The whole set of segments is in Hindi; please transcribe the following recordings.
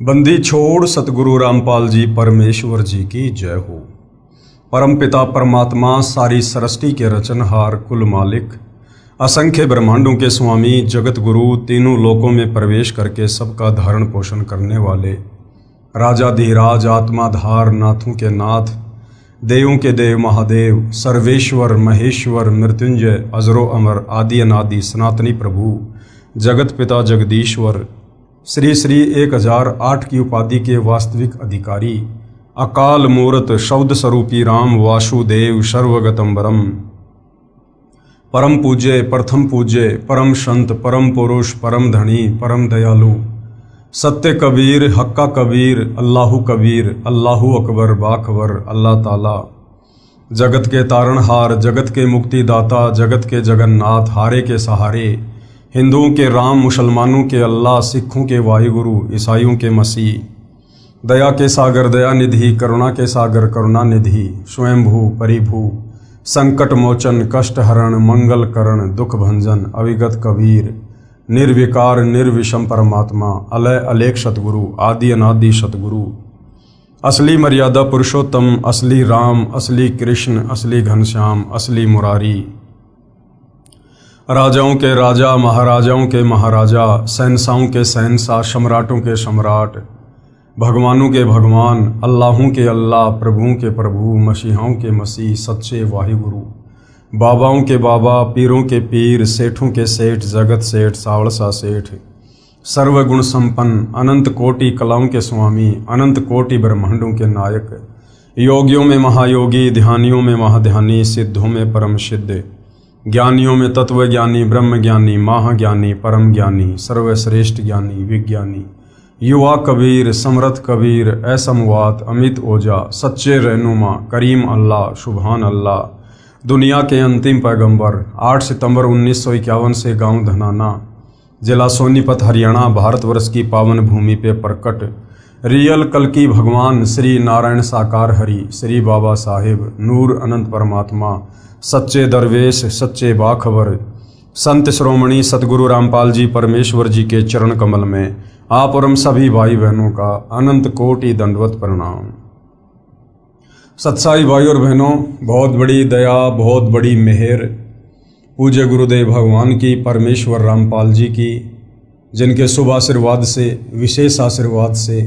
बंदी छोड़ सतगुरु रामपाल जी परमेश्वर जी की जय हो। परम पिता परमात्मा सारी सृष्टि के रचनहार कुल मालिक असंख्य ब्रह्मांडों के स्वामी जगत गुरु तीनों लोकों में प्रवेश करके सबका धारण पोषण करने वाले राजाधिराज आत्माधार नाथों के नाथ देवों के देव महादेव सर्वेश्वर महेश्वर मृत्युंजय अजरो अमर आदि अनादि सनातनी प्रभु जगत पिता जगदीश्वर श्री श्री 1008 की उपाधि के वास्तविक अधिकारी अकाल मूर्त शब्द स्वरूपी राम वासुदेव सर्वगतम्बरम परम पूज्य प्रथम पूज्य परम संत परम पुरुष परम धनी परम दयालु सत्य कबीर हक्का कबीर अल्लाहु कबीर अल्लाहु अकबर बाखबर अल्लाह ताला जगत के तारणहार जगत के मुक्तिदाता जगत के जगन्नाथ हारे के सहारे हिंदुओं के राम मुसलमानों के अल्लाह सिखों के वाहिगुरु ईसाइयों के मसीह दया के सागर दया निधि करुणा के सागर करुणा निधि स्वयंभू परिभू संकट मोचन कष्ट हरण मंगल करण दुख भंजन अविगत कबीर निर्विकार निर्विषम परमात्मा अलय अलेख सतगुरु आदि अनादि सतगुरु असली मर्यादा पुरुषोत्तम असली राम असली कृष्ण असली घनश्याम असली मुरारी राजाओं के राजा महाराजाओं के महाराजा शहंशाहों के शहंशाह सम्राटों के सम्राट भगवानों के भगवान अल्लाहों के अल्लाह प्रभुओं के प्रभु मसीहाओं के मसीह सच्चे वाहिगुरु बाबाओं के बाबा पीरों के पीर सेठों के सेठ जगत सेठ सावड़सा सेठ सर्वगुण संपन्न अनंत कोटि कलाओं के स्वामी अनंत कोटि ब्रह्मांडों के नायक योगियों में महायोगी ध्यानियों में महाध्यानी सिद्धों में परम सिद्ध ज्ञानियों में तत्व ज्ञानी ब्रह्म ज्ञानी महाज्ञानी परम ज्ञानी सर्वश्रेष्ठ ज्ञानी विज्ञानी युवा कबीर समर्थ कबीर ऐसमवात अमित ओजा सच्चे रहनुमा करीम अल्लाह सुभान अल्लाह दुनिया के अंतिम पैगंबर 8 सितंबर 1951 से गांव धनाना जिला सोनीपत हरियाणा भारतवर्ष की पावन भूमि पे प्रकट रियल कल्कि भगवान श्री नारायण साकार हरि श्री बाबा साहेब नूर अनंत परमात्मा सच्चे दरवेश सच्चे बाखबर संत श्रोमणी सतगुरु रामपाल जी परमेश्वर जी के चरण कमल में आप और हम सभी भाई बहनों का अनंत कोटि दंडवत प्रणाम। सत्साई भाई और बहनों, बहुत बड़ी दया बहुत बड़ी मेहर पूज्य गुरुदेव भगवान की परमेश्वर रामपाल जी की, जिनके शुभ आशीर्वाद से विशेष आशीर्वाद से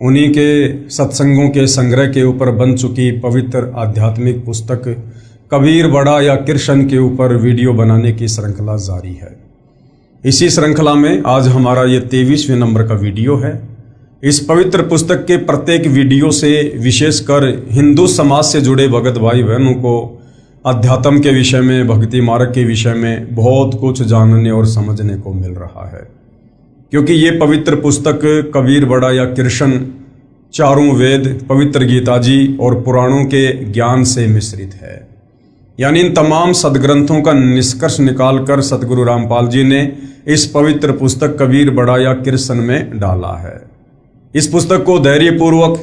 उन्हीं के सत्संगों के संग्रह के ऊपर बन चुकी पवित्र आध्यात्मिक पुस्तक कबीर बड़ा या कृष्ण के ऊपर वीडियो बनाने की श्रृंखला जारी है। इसी श्रृंखला में आज हमारा ये 23वें नंबर का वीडियो है। इस पवित्र पुस्तक के प्रत्येक वीडियो से विशेषकर हिंदू समाज से जुड़े भगत भाई बहनों को अध्यात्म के विषय में भक्ति मार्ग के विषय में बहुत कुछ जानने और समझने को मिल रहा है, क्योंकि ये पवित्र पुस्तक कबीर बड़ा या कृष्ण चारों वेद पवित्र गीता जी और पुराणों के ज्ञान से मिश्रित है। यानी इन तमाम सदग्रंथों का निष्कर्ष निकालकर सतगुरु रामपाल जी ने इस पवित्र पुस्तक कबीर बड़ा या कृष्ण में डाला है। इस पुस्तक को धैर्यपूर्वक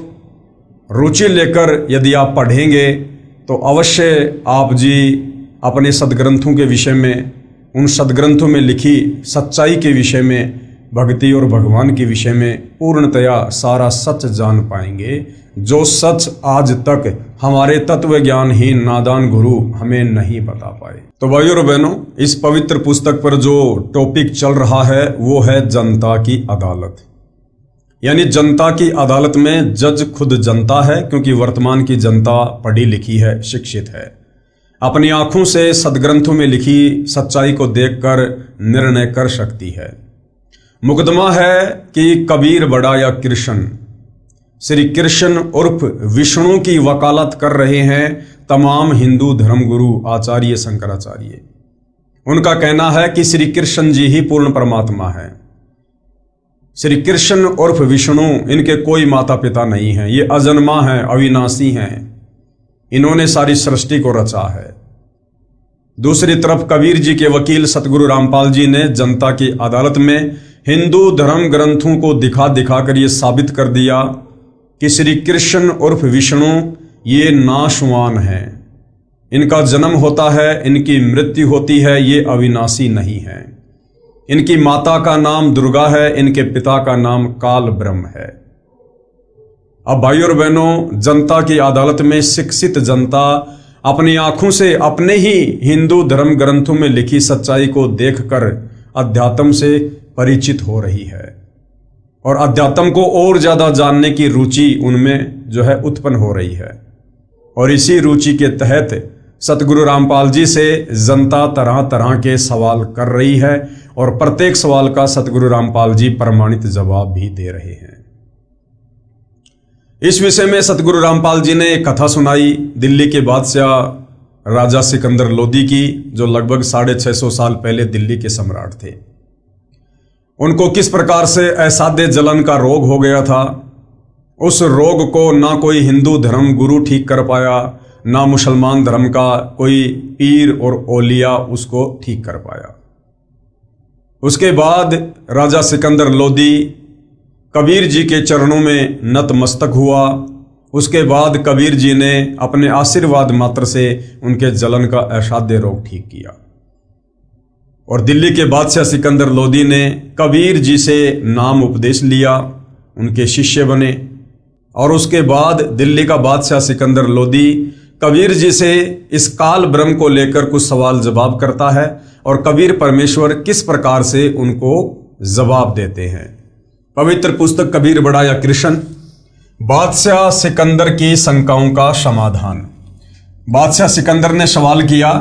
रुचि लेकर यदि आप पढ़ेंगे तो अवश्य आप जी अपने सदग्रंथों के विषय में उन सदग्रंथों में लिखी सच्चाई के विषय में भक्ति और भगवान के विषय में पूर्णतया सारा सच जान पाएंगे, जो सच आज तक हमारे तत्व ज्ञानहीन नादान गुरु हमें नहीं बता पाए। तो भाइयों और बहनों, इस पवित्र पुस्तक पर जो टॉपिक चल रहा है वो है जनता की अदालत। यानी जनता की अदालत में जज खुद जनता है, क्योंकि वर्तमान की जनता पढ़ी लिखी है, शिक्षित है, अपनी आंखों से सदग्रंथों में लिखी सच्चाई को देखकर निर्णय कर सकती है। मुकदमा है कि कबीर बड़ा या कृष्ण श्री कृष्ण उर्फ विष्णु की वकालत कर रहे हैं तमाम हिंदू धर्मगुरु आचार्य शंकराचार्य। उनका कहना है कि श्री कृष्ण जी ही पूर्ण परमात्मा है। श्री कृष्ण उर्फ विष्णु, इनके कोई माता पिता नहीं है, ये अजन्मा है, अविनाशी हैं, इन्होंने सारी सृष्टि को रचा है। दूसरी तरफ कबीर जी के वकील सतगुरु रामपाल जी ने जनता की अदालत में हिंदू धर्म ग्रंथों को दिखा दिखाकर ये साबित कर दिया कि श्री कृष्ण उर्फ विष्णु ये नाशवान है, इनका जन्म होता है, इनकी मृत्यु होती है, ये अविनाशी नहीं है। इनकी माता का नाम दुर्गा है, इनके पिता का नाम काल ब्रह्म है। अब भाइयों और बहनों, जनता की अदालत में शिक्षित जनता अपनी आंखों से अपने ही हिंदू धर्म ग्रंथों में लिखी सच्चाई को देखकर अध्यात्म से परिचित हो रही है और अध्यात्म को और ज्यादा जानने की रुचि उनमें जो है उत्पन्न हो रही है। और इसी रुचि के तहत सतगुरु रामपाल जी से जनता तरह तरह के सवाल कर रही है और प्रत्येक सवाल का सतगुरु रामपाल जी प्रमाणित जवाब भी दे रहे हैं। इस विषय में सतगुरु रामपाल जी ने एक कथा सुनाई दिल्ली के बादशाह राजा सिकंदर लोदी की, जो लगभग 650 साल पहले दिल्ली के सम्राट थे। उनको किस प्रकार से असाध्य जलन का रोग हो गया था। उस रोग को ना कोई हिंदू धर्म गुरु ठीक कर पाया, ना मुसलमान धर्म का कोई पीर और औलिया उसको ठीक कर पाया। उसके बाद राजा सिकंदर लोदी कबीर जी के चरणों में नतमस्तक हुआ। उसके बाद कबीर जी ने अपने आशीर्वाद मात्र से उनके जलन का असाध्य रोग ठीक किया और दिल्ली के बादशाह सिकंदर लोदी ने कबीर जी से नाम उपदेश लिया, उनके शिष्य बने। और उसके बाद दिल्ली का बादशाह सिकंदर लोदी कबीर जी से इस काल ब्रह्म को लेकर कुछ सवाल जवाब करता है और कबीर परमेश्वर किस प्रकार से उनको जवाब देते हैं। पवित्र पुस्तक कबीर बड़ा या कृष्ण, बादशाह सिकंदर की शंकाओं का समाधान। बादशाह सिकंदर ने सवाल किया।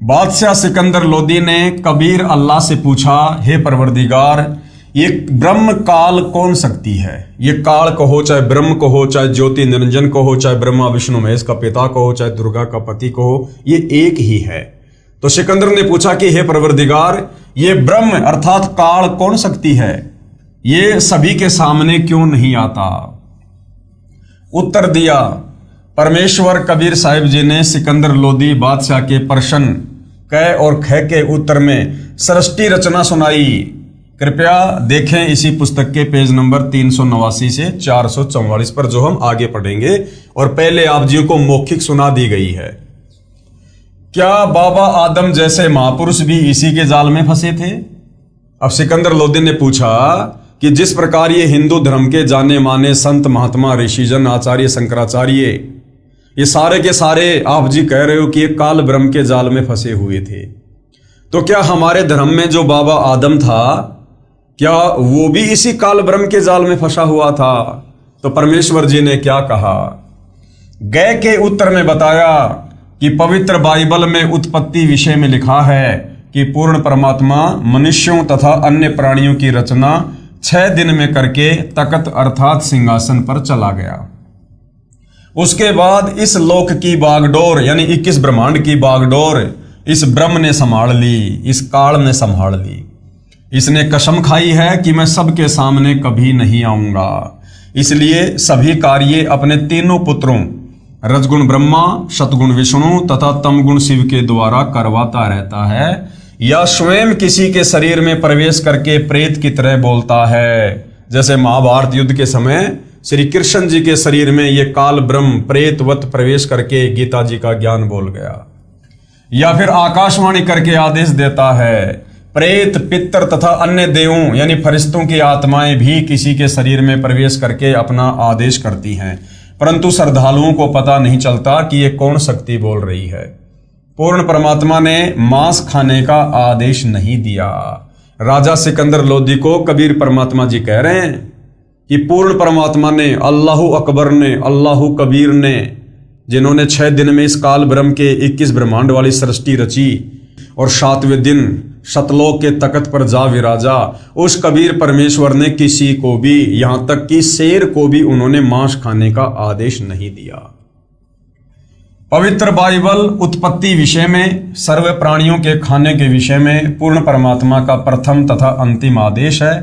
बादशाह सिकंदर लोदी ने कबीर अल्लाह से पूछा, हे परवरदिगार, ये ब्रह्म काल कौन शक्ति है? ये काल कहो, चाहे ब्रह्म कहो, चाहे ज्योति निरंजन कहो, चाहे ब्रह्मा विष्णु महेश का पिता कहो, चाहे दुर्गा का पति कहो, ये एक ही है। तो सिकंदर ने पूछा कि हे परवरदिगार, ये ब्रह्म अर्थात काल कौन शक्ति है? ये सभी के सामने क्यों नहीं आता? उत्तर दिया परमेश्वर कबीर साहिब जी ने सिकंदर लोदी बादशाह के प्रश्न क और ख के उत्तर में सृष्टि रचना सुनाई। कृपया देखें इसी पुस्तक के पेज नंबर 389 से 444 पर, जो हम आगे पढ़ेंगे। और पहले आप जी को मौखिक सुना दी गई है। क्या बाबा आदम जैसे महापुरुष भी इसी के जाल में फंसे थे? अब सिकंदर लोदी ने पूछा कि जिस प्रकार ये हिंदू धर्म के जाने माने संत महात्मा ऋषिजन आचार्य शंकराचार्य ये सारे के सारे आप जी कह रहे हो कि ये काल ब्रह्म के जाल में फंसे हुए थे, तो क्या हमारे धर्म में जो बाबा आदम था, क्या वो भी इसी काल ब्रह्म के जाल में फंसा हुआ था? तो परमेश्वर जी ने क्या कहा? गए के उत्तर में बताया कि पवित्र बाइबल में उत्पत्ति विषय में लिखा है कि पूर्ण परमात्मा मनुष्यों तथा अन्य प्राणियों की रचना 6 दिन में करके तकत अर्थात सिंहासन पर चला गया। उसके बाद इस लोक की बागडोर यानी 21 ब्रह्मांड की बागडोर इस ब्रह्म ने संभाल ली, इस काल ने संभाल ली। इसने कसम खाई है कि मैं सबके सामने कभी नहीं आऊंगा, इसलिए सभी कार्य अपने तीनों पुत्रों रजगुण ब्रह्मा, सतगुण विष्णु तथा तमगुण शिव के द्वारा करवाता रहता है, या स्वयं किसी के शरीर में प्रवेश करके प्रेत की तरह बोलता है। जैसे महाभारत युद्ध के समय श्री कृष्ण जी के शरीर में ये काल ब्रह्म प्रेतवत प्रवेश करके गीता जी का ज्ञान बोल गया। या फिर आकाशवाणी करके आदेश देता है। प्रेत, पितर तथा अन्य देवों यानी फरिश्तों की आत्माएं भी किसी के शरीर में प्रवेश करके अपना आदेश करती हैं, परंतु श्रद्धालुओं को पता नहीं चलता कि ये कौन शक्ति बोल रही है। पूर्ण परमात्मा ने मांस खाने का आदेश नहीं दिया। राजा सिकंदर लोदी को कबीर परमात्मा जी कह रहे हैं कि पूर्ण परमात्मा ने, अल्लाहु अकबर ने, अल्लाहु कबीर ने, जिन्होंने 6 दिन में इस काल ब्रह्म के 21 ब्रह्मांड वाली सृष्टि रची और 7वें दिन सतलोक के तख्त पर जा विराजा, उस कबीर परमेश्वर ने किसी को भी, यहां तक कि शेर को भी उन्होंने मांस खाने का आदेश नहीं दिया। पवित्र बाइबल उत्पत्ति विषय में, सर्व प्राणियों के खाने के विषय में पूर्ण परमात्मा का प्रथम तथा अंतिम आदेश है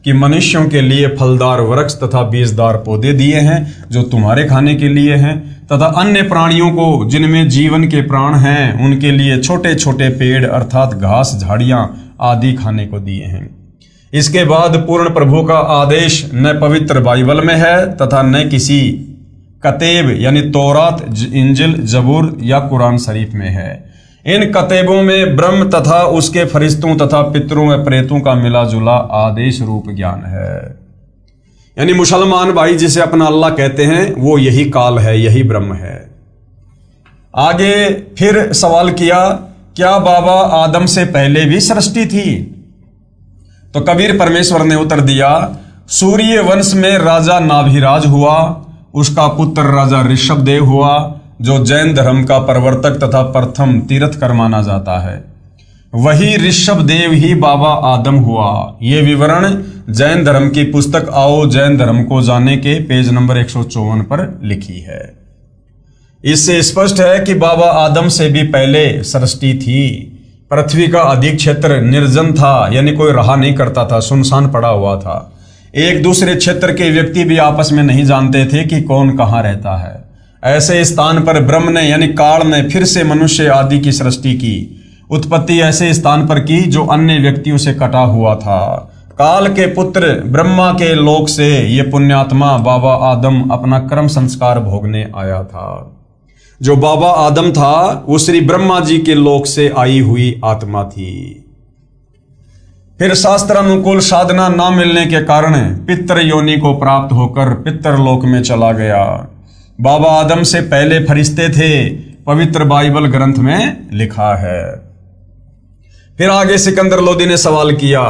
कि मनुष्यों के लिए फलदार वृक्ष तथा बीजदार पौधे दिए हैं जो तुम्हारे खाने के लिए हैं, तथा अन्य प्राणियों को जिनमें जीवन के प्राण हैं उनके लिए छोटे छोटे पेड़ अर्थात घास झाड़ियां आदि खाने को दिए हैं। इसके बाद पूर्ण प्रभु का आदेश न पवित्र बाइबल में है तथा न किसी कतेब यानी तौरात, इंजिल, जबूर या कुरान शरीफ में है। इन कतेबों में ब्रह्म तथा उसके फरिश्तों तथा पितरों व प्रेतों का मिला जुला आदेश रूप ज्ञान है। यानी मुसलमान भाई जिसे अपना अल्लाह कहते हैं वो यही काल है, यही ब्रह्म है। आगे फिर सवाल किया, क्या बाबा आदम से पहले भी सृष्टि थी? तो कबीर परमेश्वर ने उत्तर दिया, सूर्य वंश में राजा नाभिराज हुआ, उसका पुत्र राजा ऋषभदेव हुआ, जो जैन धर्म का प्रवर्तक तथा प्रथम तीर्थकर माना जाता है। वही ऋषभदेव ही बाबा आदम हुआ। ये विवरण जैन धर्म की पुस्तक आओ जैन धर्म को जाने के पेज नंबर 154 पर लिखी है। इससे स्पष्ट है कि बाबा आदम से भी पहले सृष्टि थी। पृथ्वी का अधिक क्षेत्र निर्जन था, यानी कोई रहा नहीं करता था, सुनसान पड़ा हुआ था। एक दूसरे क्षेत्र के व्यक्ति भी आपस में नहीं जानते थे कि कौन कहाँ रहता है। ऐसे स्थान पर ब्रह्म ने यानी काल ने फिर से मनुष्य आदि की सृष्टि की। उत्पत्ति ऐसे स्थान पर की जो अन्य व्यक्तियों से कटा हुआ था। काल के पुत्र ब्रह्मा के लोक से ये पुण्यात्मा बाबा आदम अपना कर्म संस्कार भोगने आया था। जो बाबा आदम था वो श्री ब्रह्मा जी के लोक से आई हुई आत्मा थी। फिर शास्त्रानुकूल साधना न मिलने के कारण पितर योनि को प्राप्त होकर पितरलोक में चला गया। बाबा आदम से पहले फरिश्ते थे, पवित्र बाइबल ग्रंथ में लिखा है। फिर आगे सिकंदर लोदी ने सवाल किया,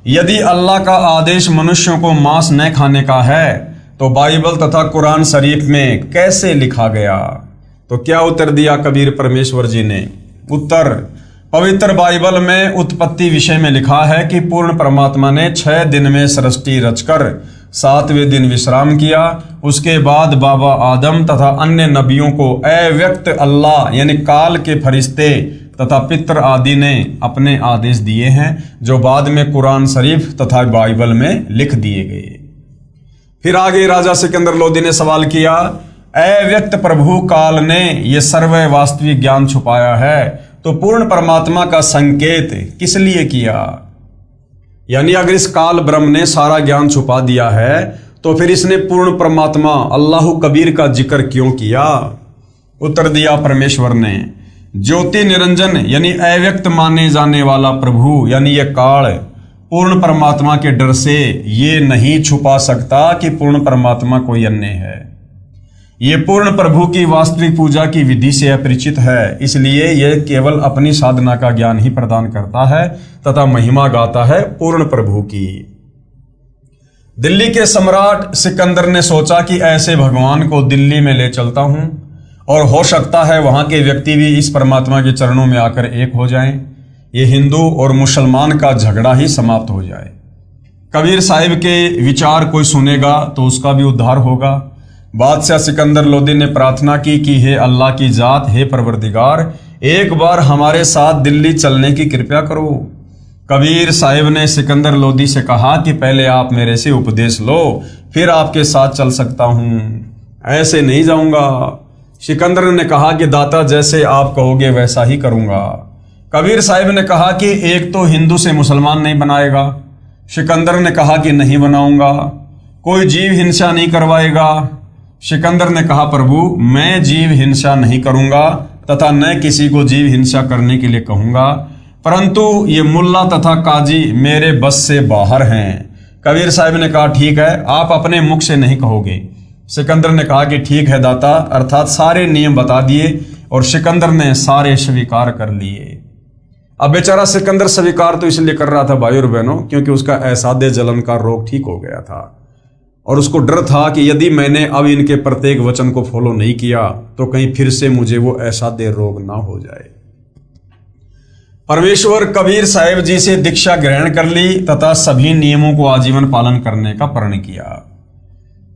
यदि अल्लाह का आदेश मनुष्यों को मांस न खाने का है तो बाइबल तथा कुरान शरीफ में कैसे लिखा गया? तो क्या उत्तर दिया कबीर परमेश्वर जी ने? उत्तर, पवित्र बाइबल में उत्पत्ति विषय में लिखा है कि पूर्ण परमात्मा ने 6 दिन में सृष्टि रचकर 7वें दिन विश्राम किया। उसके बाद बाबा आदम तथा अन्य नबियों को अव्यक्त अल्लाह यानी काल के फरिश्ते तथा पितर आदि ने अपने आदेश दिए हैं, जो बाद में कुरान शरीफ तथा बाइबल में लिख दिए गए। फिर आगे राजा सिकंदर लोदी ने सवाल किया, अव्यक्त प्रभु काल ने यह सर्व वास्तविक ज्ञान छुपाया है, तो पूर्ण परमात्मा का संकेत किस लिए किया? यानी अगर इस काल ब्रह्म ने सारा ज्ञान छुपा दिया है तो फिर इसने पूर्ण परमात्मा अल्लाह कबीर का जिक्र क्यों किया? उत्तर दिया परमेश्वर ने, ज्योति निरंजन यानी अव्यक्त माने जाने वाला प्रभु यानी यह काल पूर्ण परमात्मा के डर से ये नहीं छुपा सकता कि पूर्ण परमात्मा कोई अन्य है। ये पूर्ण प्रभु की वास्तविक पूजा की विधि से अपरिचित है, इसलिए यह केवल अपनी साधना का ज्ञान ही प्रदान करता है तथा महिमा गाता है पूर्ण प्रभु की। दिल्ली के सम्राट सिकंदर ने सोचा कि ऐसे भगवान को दिल्ली में ले चलता हूं और हो सकता है वहां के व्यक्ति भी इस परमात्मा के चरणों में आकर एक हो जाएं। ये हिंदू और मुसलमान का झगड़ा ही समाप्त हो जाए। कबीर साहिब के विचार कोई सुनेगा तो उसका भी उद्धार होगा। बादशाह सिकंदर लोदी ने प्रार्थना की कि हे अल्लाह की जात, हे परवरदिगार, एक बार हमारे साथ दिल्ली चलने की कृपा करो। कबीर साहिब ने सिकंदर लोदी से कहा कि पहले आप मेरे से उपदेश लो, फिर आपके साथ चल सकता हूं, ऐसे नहीं जाऊंगा। सिकंदर ने कहा कि दाता जैसे आप कहोगे वैसा ही करूंगा। कबीर साहिब ने कहा कि एक तो हिंदू से मुसलमान नहीं बनाएगा। सिकंदर ने कहा कि नहीं बनाऊंगा। कोई जीव हिंसा नहीं करवाएगा। सिकंदर ने कहा प्रभु मैं जीव हिंसा नहीं करूंगा तथा न किसी को जीव हिंसा करने के लिए कहूंगा, परंतु ये मुल्ला तथा काजी मेरे बस से बाहर हैं। कबीर साहिब ने कहा ठीक है, आप अपने मुख से नहीं कहोगे। सिकंदर ने कहा कि ठीक है दाता, अर्थात सारे नियम बता दिए और सिकंदर ने सारे स्वीकार कर लिए। अब बेचारा सिकंदर स्वीकार तो इसलिए कर रहा था भाई और बहनों, क्योंकि उसका असाध्य जलन का रोग ठीक हो गया था और उसको डर था कि यदि मैंने अब इनके प्रत्येक वचन को फॉलो नहीं किया तो कहीं फिर से मुझे वो असाध्य रोग ना हो जाए। परमेश्वर कबीर साहिब जी से दीक्षा ग्रहण कर ली तथा सभी नियमों को आजीवन पालन करने का प्रण किया।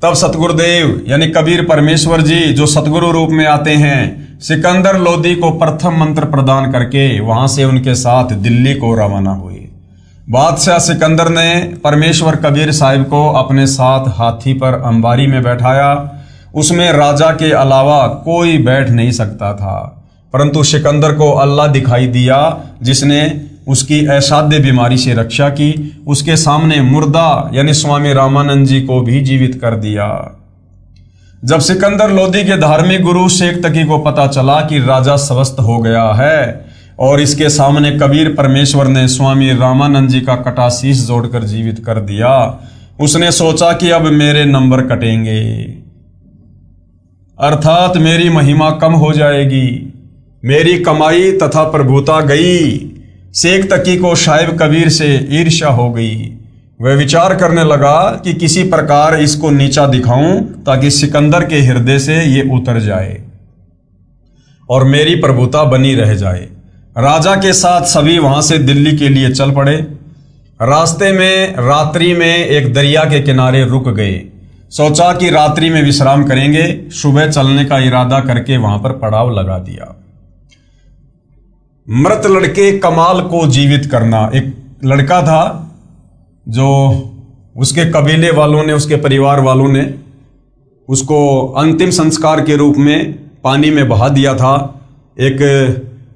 तब सतगुरुदेव यानी कबीर परमेश्वर जी जो सतगुरु रूप में आते हैं, सिकंदर लोदी को प्रथम मंत्र प्रदान करके वहां से उनके साथ दिल्ली को रवाना हुए। बादशाह सिकंदर ने परमेश्वर कबीर साहिब को अपने साथ हाथी पर अंबारी में बैठाया। उसमें राजा के अलावा कोई बैठ नहीं सकता था, परंतु सिकंदर को अल्लाह दिखाई दिया जिसने उसकी असाध्य बीमारी से रक्षा की। उसके सामने मुर्दा यानी स्वामी रामानंद जी को भी जीवित कर दिया। जब सिकंदर लोदी के धार्मिक गुरु शेख तकी को पता चला कि राजा स्वस्थ हो गया है, और इसके सामने कबीर परमेश्वर ने स्वामी रामानंद जी का कटा शीश जोड़कर जीवित कर दिया। उसने सोचा कि अब मेरे नंबर कटेंगे, अर्थात मेरी महिमा कम हो जाएगी, मेरी कमाई तथा प्रभुता गई। शेख तकी को शायब कबीर से ईर्ष्या हो गई। वह विचार करने लगा कि किसी प्रकार इसको नीचा दिखाऊं ताकि सिकंदर के हृदय से ये उतर जाए और मेरी प्रभुता बनी रह जाए। राजा के साथ सभी वहां से दिल्ली के लिए चल पड़े। रास्ते में रात्रि में एक दरिया के किनारे रुक गए। सोचा कि रात्रि में विश्राम करेंगे, सुबह चलने का इरादा करके वहां पर पड़ाव लगा दिया। मृत लड़के कमाल को जीवित करना। एक लड़का था जो उसके कबीले वालों ने, उसके परिवार वालों ने उसको अंतिम संस्कार के रूप में पानी में बहा दिया था, एक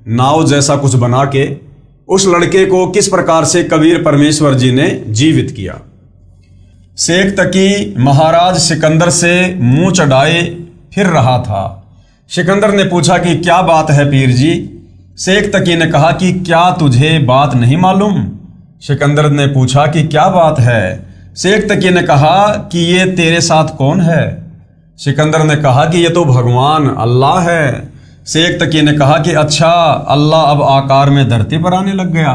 नाव जैसा कुछ बना के। उस लड़के को किस प्रकार से कबीर परमेश्वर जी ने जीवित किया। शेख तकी महाराज सिकंदर से मुंह चढ़ाए फिर रहा था। सिकंदर ने पूछा कि क्या बात है पीर जी। शेख तकी ने कहा कि क्या तुझे बात नहीं मालूम। सिकंदर ने पूछा कि क्या बात है। शेख तकी ने कहा कि ये तेरे साथ कौन है। सिकंदर ने कहा कि ये तो भगवान अल्लाह है। शेख तकी ने कहा कि अच्छा, अल्लाह अब आकार में धरती पर आने लग गया।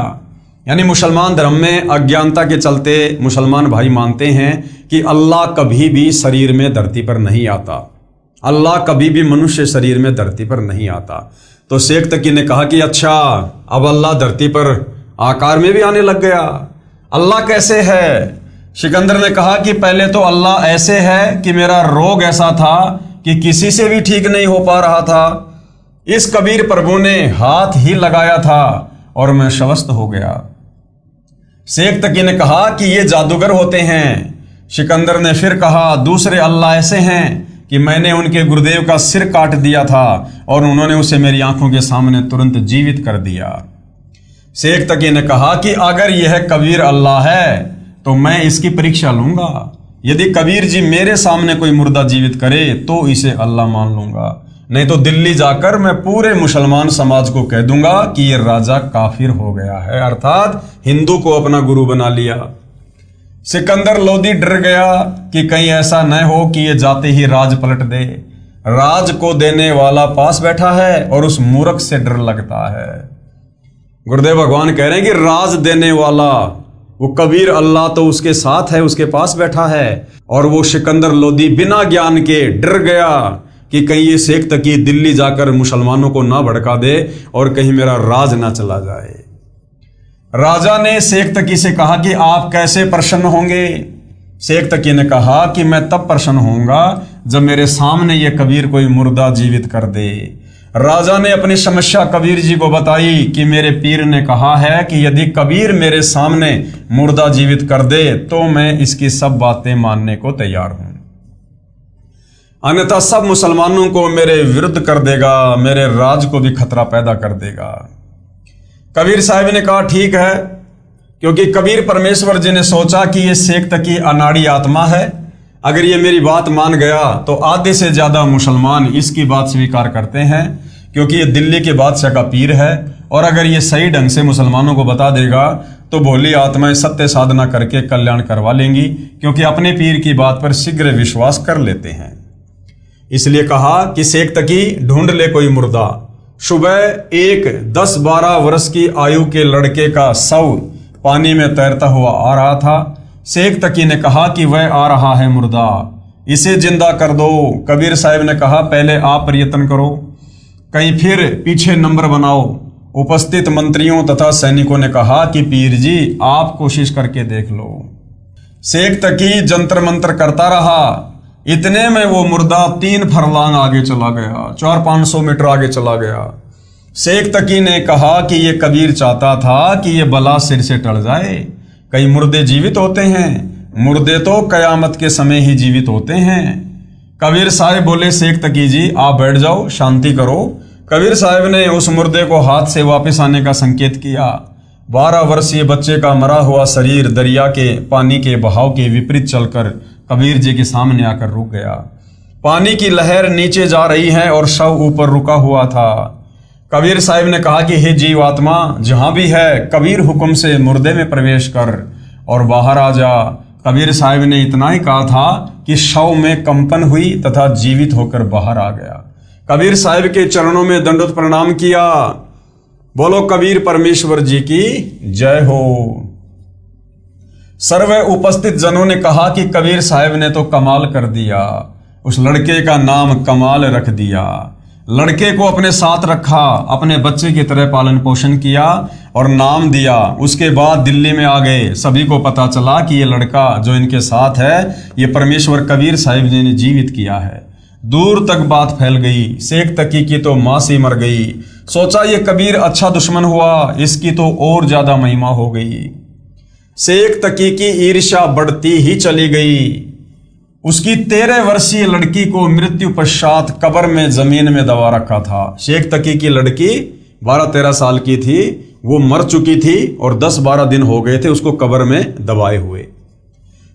यानी मुसलमान धर्म में अज्ञानता के चलते मुसलमान भाई मानते हैं कि अल्लाह कभी भी शरीर में धरती पर नहीं आता, अल्लाह कभी भी मनुष्य शरीर में धरती पर नहीं आता। तो शेख तकी ने कहा कि अच्छा, अब अल्लाह धरती पर आकार में भी आने लग गया। अल्लाह कैसे है? सिकंदर ने कहा कि पहले तो अल्लाह ऐसे है कि मेरा रोग ऐसा था कि किसी से भी ठीक नहीं हो पा रहा था। इस कबीर प्रभु ने हाथ ही लगाया था और मैं स्वस्थ हो गया। शेख तकी ने कहा कि ये जादूगर होते हैं। सिकंदर ने फिर कहा दूसरे अल्लाह ऐसे हैं कि मैंने उनके गुरुदेव का सिर काट दिया था और उन्होंने उसे मेरी आंखों के सामने तुरंत जीवित कर दिया। शेख तकी ने कहा कि अगर यह कबीर अल्लाह है तो मैं इसकी परीक्षा लूंगा। यदि कबीर जी मेरे सामने कोई मुर्दा जीवित करे तो इसे अल्लाह मान लूंगा, नहीं तो दिल्ली जाकर मैं पूरे मुसलमान समाज को कह दूंगा कि ये राजा काफिर हो गया है, अर्थात हिंदू को अपना गुरु बना लिया। सिकंदर लोदी डर गया कि कहीं ऐसा न हो कि ये जाते ही राज पलट दे। राज को देने वाला पास बैठा है और उस मूर्ख से डर लगता है। गुरुदेव भगवान कह रहे हैं कि राज देने वाला वो कबीर अल्लाह तो उसके साथ है, उसके पास बैठा है, और वो सिकंदर लोदी बिना ज्ञान के डर गया कि कहीं ये शेख तकी दिल्ली जाकर मुसलमानों को ना भड़का दे और कहीं मेरा राज ना चला जाए। राजा ने शेख तकी से कहा कि आप कैसे प्रसन्न होंगे। शेख तकी ने कहा कि मैं तब प्रसन्न होऊंगा जब मेरे सामने ये कबीर कोई मुर्दा जीवित कर दे। राजा ने अपनी समस्या कबीर जी को बताई कि मेरे पीर ने कहा है कि यदि कबीर मेरे सामने मुर्दा जीवित कर दे तो मैं इसकी सब बातें मानने को तैयार हूं, अन्यथा सब मुसलमानों को मेरे विरुद्ध कर देगा, मेरे राज को भी खतरा पैदा कर देगा। कबीर साहब ने कहा ठीक है, क्योंकि कबीर परमेश्वर जी ने सोचा कि ये शेख तकी अनाड़ी आत्मा है, अगर ये मेरी बात मान गया तो आधे से ज्यादा मुसलमान इसकी बात स्वीकार करते हैं, क्योंकि ये दिल्ली के बादशाह का पीर है, और अगर ये सही ढंग से मुसलमानों को बता देगा तो भोली आत्माएं सत्य साधना करके कल्याण करवा लेंगी, क्योंकि अपने पीर की बात पर शीघ्र विश्वास कर लेते हैं। इसलिए कहा कि शेख तकी ढूंढ ले कोई मुर्दा। सुबह एक 10-12 वर्ष की आयु के लड़के का शव पानी में तैरता हुआ आ रहा था। शेख तकी ने कहा कि वह आ रहा है मुर्दा, इसे जिंदा कर दो। कबीर साहब ने कहा पहले आप प्रयत्न करो, कहीं फिर पीछे नंबर बनाओ। उपस्थित मंत्रियों तथा सैनिकों ने कहा कि पीर जी आप कोशिश करके देख लो। शेख तकी जंतर मंतर करता रहा। इतने में वो मुर्दा 3 फरलांग आगे चला गया, 400-500 मीटर आगे चला गया। शेख तकी ने कहा कि ये कबीर चाहता था कि ये बला सिर से टल जाए। कई मुर्दे जीवित होते हैं, मुर्दे तो कयामत के समय ही जीवित होते हैं। कबीर साहब बोले शेख तकी जी आप बैठ जाओ, शांति करो। कबीर साहब ने उस मुर्दे को हाथ से वापस आने का संकेत किया। 12 वर्षीय बच्चे का मरा हुआ शरीर दरिया के पानी के बहाव के विपरीत चलकर कबीर जी के सामने आकर रुक गया। पानी की लहर नीचे जा रही है और शव ऊपर रुका हुआ था। कबीर साहब ने कहा कि हे जीवात्मा, जहां भी है कबीर हुक्म से मुर्दे में प्रवेश कर और बाहर आ जा। कबीर साहब ने इतना ही कहा था कि शव में कंपन हुई तथा जीवित होकर बाहर आ गया। कबीर साहब के चरणों में दंडवत प्रणाम किया। बोलो कबीर परमेश्वर जी की जय हो। सर्व उपस्थित जनों ने कहा कि कबीर साहब ने तो कमाल कर दिया। उस लड़के का नाम कमाल रख दिया। लड़के को अपने साथ रखा, अपने बच्चे की तरह पालन पोषण किया और नाम दिया। उसके बाद दिल्ली में आ गए। सभी को पता चला कि ये लड़का जो इनके साथ है ये परमेश्वर कबीर साहिब जी ने जीवित किया है। दूर तक बात फैल गई। शेख तकी की तो मां सी मर गई। सोचा ये कबीर अच्छा दुश्मन हुआ, इसकी तो और ज्यादा महिमा हो गई। शेख तकी की ईर्ष्या बढ़ती ही चली गई। उसकी 13 वर्षीय लड़की को मृत्यु पश्चात कब्र में जमीन में दबा रखा था। शेख तकी की लड़की 12-13 साल की थी, वो मर चुकी थी और 10-12 दिन हो गए थे उसको कब्र में दबाए हुए।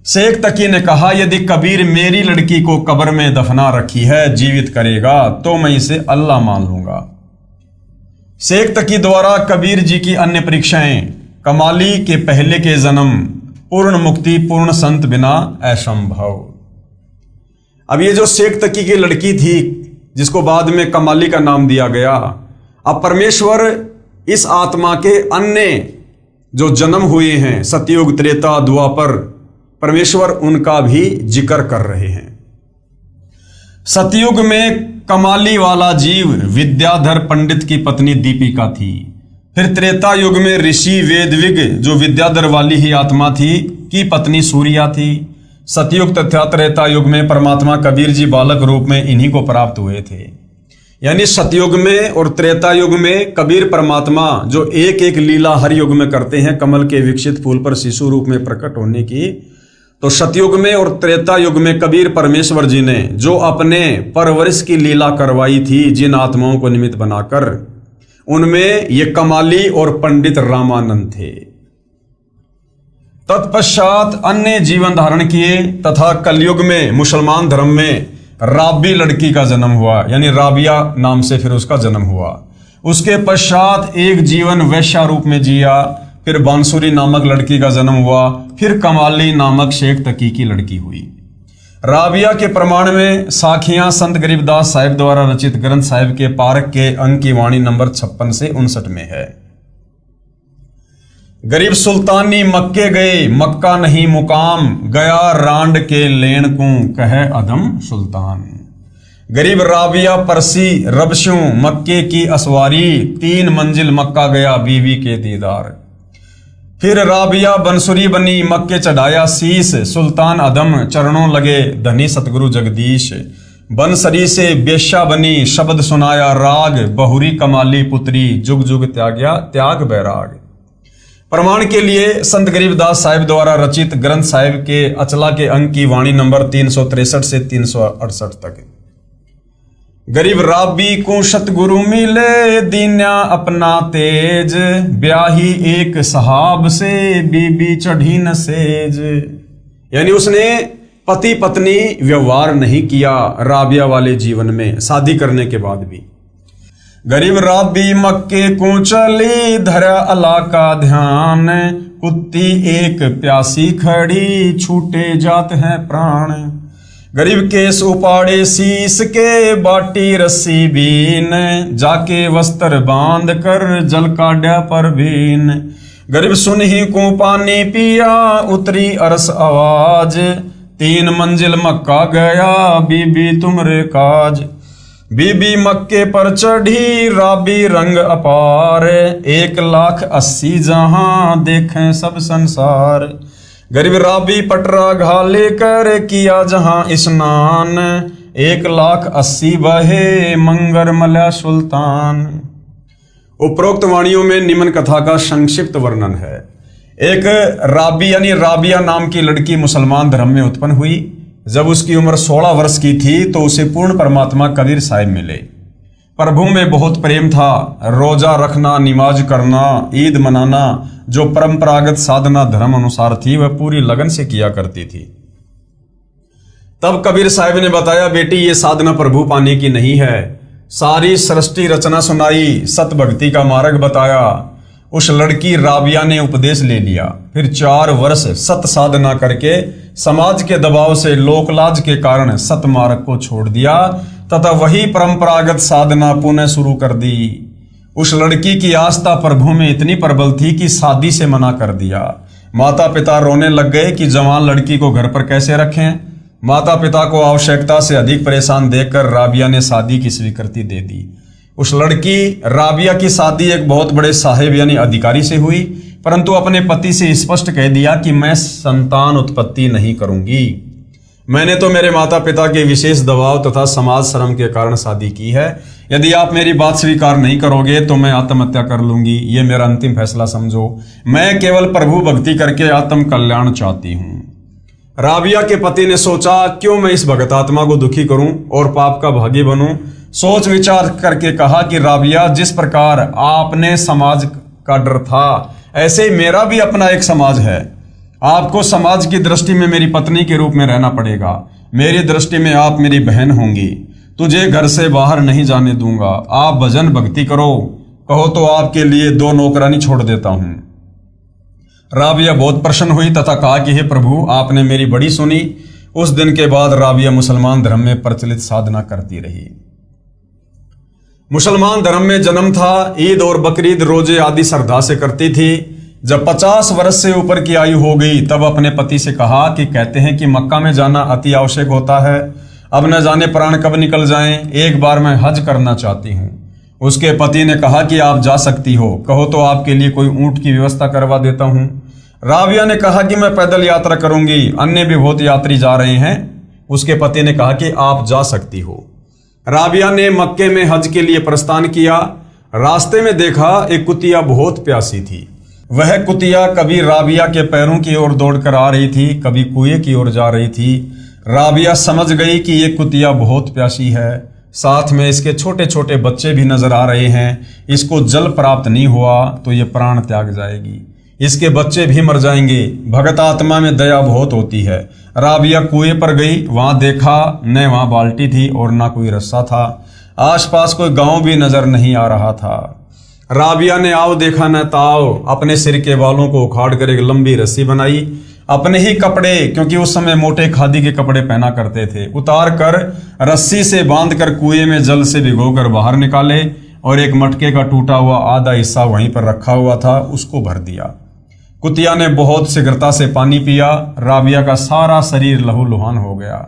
शेख तकी ने कहा, यदि कबीर मेरी लड़की को कब्र में दफना रखी है, जीवित करेगा तो मैं इसे अल्लाह मान लूंगा। शेख तकी द्वारा कबीर जी की अन्य परीक्षाएं, कमाली के पहले के जन्म, पूर्ण मुक्ति, पूर्ण संत बिना असंभव। अब ये जो शेख तकी की लड़की थी जिसको बाद में कमाली का नाम दिया गया, अब परमेश्वर इस आत्मा के अन्य जो जन्म हुए हैं सतयुग, त्रेता, द्वापर, परमेश्वर उनका भी जिक्र कर रहे हैं। सतयुग में कमाली वाला जीव विद्याधर पंडित की पत्नी दीपिका थी। फिर त्रेता युग में ऋषि वेदविग जो विद्याधर वाली ही आत्मा थी की पत्नी सूर्या थी। सतयुग तथा त्रेता युग में परमात्मा कबीर जी बालक रूप में इन्हीं को प्राप्त हुए थे। यानी सतयुग में और त्रेता युग में कबीर परमात्मा जो एक एक लीला हर युग में करते हैं, कमल के विकसित फूल पर शिशु रूप में प्रकट होने की, तो सतयुग में और त्रेता युग में कबीर परमेश्वर जी ने जो अपने परवरिश की लीला करवाई थी जिन आत्माओं को निमित्त बनाकर, उनमें ये कमाली और पंडित रामानंद थे। तत्पश्चात अन्य जीवन धारण किए तथा कलयुग में मुसलमान धर्म में राबी लड़की का जन्म हुआ, यानी राबिया नाम से फिर उसका जन्म हुआ। उसके पश्चात एक जीवन वैश्या रूप में जिया। फिर बांसुरी नामक लड़की का जन्म हुआ। फिर कमाली नामक शेख तकी की लड़की हुई। राबिया के प्रमाण में साखियां संत गरीबदास साहिब द्वारा रचित ग्रंथ साहिब के पारक के अंक की वाणी नंबर 56 से 59 में है। गरीब सुल्तानी मक्के गए, मक्का नहीं मुकाम, गया रांड के लेन को कहे अदम सुल्तान। गरीब राबिया परसी रबशू मक्के की असवारी, 3 मंजिल मक्का गया बीवी के दीदार। फिर राबिया बंसुरी बनी, मक्के चढ़ाया शीस, सुल्तान अदम चरणों लगे धनी सतगुरु जगदीश। बंसरी से बेश्या बनी, शब्द सुनाया राग, बहुरी कमाली पुत्री, जुग जुग त्याग्या त्याग बैराग। प्रमाण के लिए संत गरीबदास साहिब द्वारा रचित ग्रंथ साहिब के अचला के अंक की वाणी नंबर 363 से 368 तक। गरीब राबी को सतगुरु मिले, दीन्या अपना तेज, ब्याही एक सहाब से, बीबी चढ़ी न सेज। यानी उसने पति पत्नी व्यवहार नहीं किया राबिया वाले जीवन में, शादी करने के बाद भी। गरीब राबी मक्के को चली, धरा अला का ध्यान, कुत्ती एक प्यासी खड़ी, छूटे जात हैं प्राण। गरीब केस उपाड़े शीस के, बाटी रस्सी बीन, जाके वस्त्र बांध कर जल काढ़ा पर बीन। गरीब सुनही को पानी पिया, उतरी अरस आवाज, 3 मंजिल मक्का गया बीबी तुमरे काज। बीबी मक्के पर चढ़ी, राबी रंग अपार, 1,80,000 जहां देखें सब संसार। गरीब राबी पटरा घा लेकर किया जहां स्नान, 1,80,000 बहे मंगर मल्या सुल्तान। उपरोक्त वाणियों में निम्न कथा का संक्षिप्त वर्णन है। एक राबी यानी राबिया नाम की लड़की मुसलमान धर्म में उत्पन्न हुई। जब उसकी उम्र 16 वर्ष की थी तो उसे पूर्ण परमात्मा कबीर साहिब मिले। प्रभु में बहुत प्रेम था। रोजा रखना, नमाज करना, ईद मनाना जो परंपरागत साधना धर्म अनुसार थी वह पूरी लगन से किया करती थी। तब कबीर साहिब ने बताया, बेटी ये साधना प्रभु पाने की नहीं है, सारी सृष्टि रचना सुनाई, सत भक्ति का मार्ग बताया। उस लड़की राबिया ने उपदेश ले लिया। फिर 4 वर्ष सत साधना करके समाज के दबाव से, लोकलाज के कारण सत मार्ग को छोड़ दिया तथा वही परंपरागत साधना पुनः शुरू कर दी। उस लड़की की आस्था प्रभु में इतनी प्रबल थी कि शादी से मना कर दिया। माता पिता रोने लग गए कि जवान लड़की को घर पर कैसे रखें। माता पिता को आवश्यकता से अधिक परेशान देखकर राबिया ने शादी की स्वीकृति दे दी। उस लड़की राबिया की शादी एक बहुत बड़े साहेब यानी अधिकारी से हुई, परंतु अपने पति से स्पष्ट कह दिया कि मैं संतान उत्पत्ति नहीं करूंगी। मैंने तो मेरे माता पिता के विशेष दबाव तथा समाज शर्म के कारण शादी की है। यदि आप मेरी बात स्वीकार नहीं करोगे तो मैं आत्महत्या कर लूंगी। ये मेरा अंतिम फैसला समझो। मैं केवल प्रभु भक्ति करके आत्म कल्याण चाहती हूँ। राबिया के पति ने सोचा, क्यों मैं इस भगत आत्मा को दुखी करूं और पाप का भागी बनूं। सोच विचार करके कहा कि राबिया, जिस प्रकार आपने समाज का डर था, ऐसे ही मेरा भी अपना एक समाज है। आपको समाज की दृष्टि में मेरी पत्नी के रूप में रहना पड़ेगा। मेरी दृष्टि में आप मेरी बहन होंगी। तुझे घर से बाहर नहीं जाने दूंगा। आप भजन भक्ति करो, कहो तो आपके लिए 2 नौकरानी छोड़ देता हूं। राबिया बहुत प्रसन्न हुई तथा कहा कि हे प्रभु, आपने मेरी बड़ी सुनी। उस दिन के बाद राबिया मुसलमान धर्म में प्रचलित साधना करती रही। मुसलमान धर्म में जन्म था। ईद और बकरीद, रोजे आदि श्रद्धा से करती थी। जब 50 वर्ष से ऊपर की आयु हो गई तब अपने पति से कहा कि कहते हैं कि मक्का में जाना अति आवश्यक होता है। अब न जाने प्राण कब निकल जाएं। एक बार मैं हज करना चाहती हूँ। उसके पति ने कहा कि आप जा सकती हो, कहो तो आपके लिए कोई ऊंट की व्यवस्था करवा देता हूँ। राबिया ने कहा कि मैं पैदल यात्रा करूंगी, अन्य भी बहुत यात्री जा रहे हैं। उसके पति ने कहा कि आप जा सकती हो। राबिया ने मक्के में हज के लिए प्रस्थान किया। रास्ते में देखा एक कुतिया बहुत प्यासी थी। वह कुतिया कभी राबिया के पैरों की ओर दौड़कर आ रही थी, कभी कुएं की ओर जा रही थी। राबिया समझ गई कि ये कुतिया बहुत प्यासी है, साथ में इसके छोटे छोटे बच्चे भी नजर आ रहे हैं। इसको जल प्राप्त नहीं हुआ तो ये प्राण त्याग जाएगी, इसके बच्चे भी मर जाएंगे। भगत आत्मा में दया बहुत होती है। राबिया कुएं पर गई, वहां देखा न वहां बाल्टी थी और ना कोई रस्सा था। आसपास कोई गांव भी नजर नहीं आ रहा था। राबिया ने आओ देखा न ताओ, अपने सिर के बालों को उखाड़ कर एक लंबी रस्सी बनाई। अपने ही कपड़े, क्योंकि उस समय मोटे खादी के कपड़े पहना करते थे, उतार कर रस्सी से बांध कर कुएं में जल से भिगोकर बाहर निकाले और एक मटके का टूटा हुआ आधा हिस्सा वहीं पर रखा हुआ था, उसको भर दिया। कुतिया ने बहुत शीघ्रता से पानी पिया। राबिया का सारा शरीर लहूलुहान हो गया।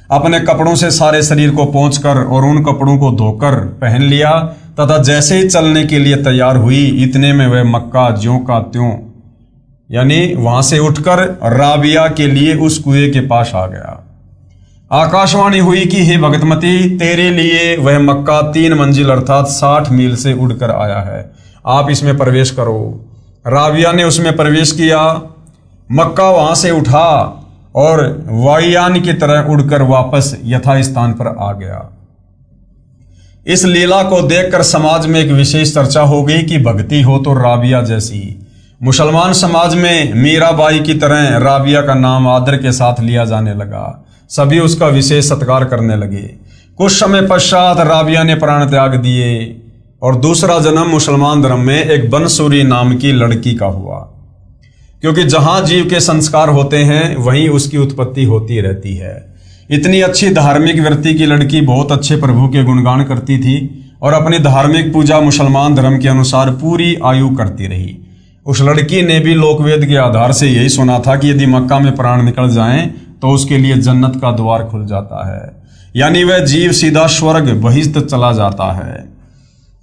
अपने कपड़ों से सारे शरीर को पोंछकर और उन कपड़ों को धोकर पहन लिया तथा जैसे ही चलने के लिए तैयार हुई, इतने में वह मक्का ज्यों का त्यों यानी वहां से उठकर राबिया के लिए उस कुएं के पास आ गया। आकाशवाणी हुई कि हे भगतमती, तेरे लिए वह मक्का 3 मंजिल अर्थात 60 मील से उड़कर आया है। आप इसमें प्रवेश करो। राबिया ने उसमें प्रवेश किया। मक्का वहां से उठा और वायुयान की तरह उड़कर वापस यथास्थान पर आ गया। इस लीला को देखकर समाज में एक विशेष चर्चा हो गई कि भक्ति हो तो राबिया जैसी। मुसलमान समाज में मीराबाई की तरह राबिया का नाम आदर के साथ लिया जाने लगा। सभी उसका विशेष सत्कार करने लगे। कुछ समय पश्चात राबिया ने प्राण त्याग दिए और दूसरा जन्म मुसलमान धर्म में एक बनसूरी नाम की लड़की का हुआ, क्योंकि जहां जीव के संस्कार होते हैं वहीं उसकी उत्पत्ति होती रहती है। इतनी अच्छी धार्मिक वृत्ति की लड़की बहुत अच्छे प्रभु के गुणगान करती थी और अपनी धार्मिक पूजा मुसलमान धर्म के अनुसार पूरी आयु करती रही। उस लड़की ने भी लोकवेद के आधार से यही सुना था कि यदि मक्का में प्राण निकल जाएं तो उसके लिए जन्नत का द्वार खुल जाता है, यानी वह जीव सीधा स्वर्ग बहिश्त चला जाता है।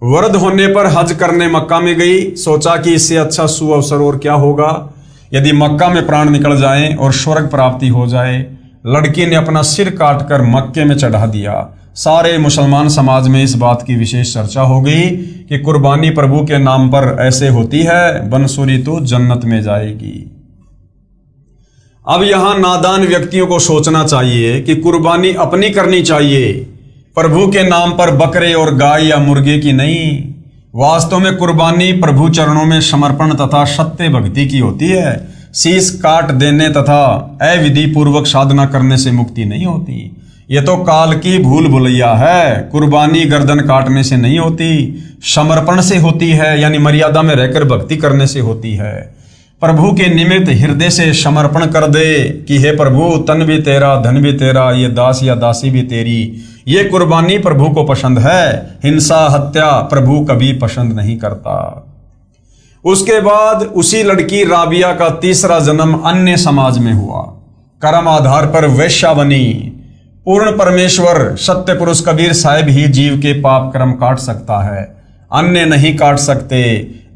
वृद्ध होने पर हज करने मक्का में गई। सोचा कि इससे अच्छा सुअवसर और क्या होगा यदि मक्का में प्राण निकल जाएं और स्वर्ग प्राप्ति हो जाए। लड़की ने अपना सिर काटकर मक्के में चढ़ा दिया। सारे मुसलमान समाज में इस बात की विशेष चर्चा हो गई कि कुर्बानी प्रभु के नाम पर ऐसे होती है, बनसूरी तो जन्नत में जाएगी। अब यहां नादान व्यक्तियों को सोचना चाहिए कि कुर्बानी अपनी करनी चाहिए, प्रभु के नाम पर बकरे और गाय या मुर्गे की नहीं। वास्तव में कुर्बानी प्रभु चरणों में समर्पण तथा सत्य भक्ति की होती है। शीश काट देने तथा अविधि पूर्वक साधना करने से मुक्ति नहीं होती। ये तो काल की भूल भुलैया है। कुर्बानी गर्दन काटने से नहीं होती, समर्पण से होती है, यानी मर्यादा में रहकर भक्ति करने से होती है। प्रभु के निमित्त हृदय से समर्पण कर दे कि हे प्रभु, तन भी तेरा, धन भी तेरा, ये दास या दासी भी तेरी। ये कुर्बानी प्रभु को पसंद है। हिंसा हत्या प्रभु कभी पसंद नहीं करता। उसके बाद उसी लड़की राबिया का तीसरा जन्म अन्य समाज में हुआ। कर्म आधार पर वैश्या बनी। पूर्ण परमेश्वर सत्य पुरुष कबीर साहिब ही जीव के पाप कर्म काट सकता है, अन्य नहीं काट सकते।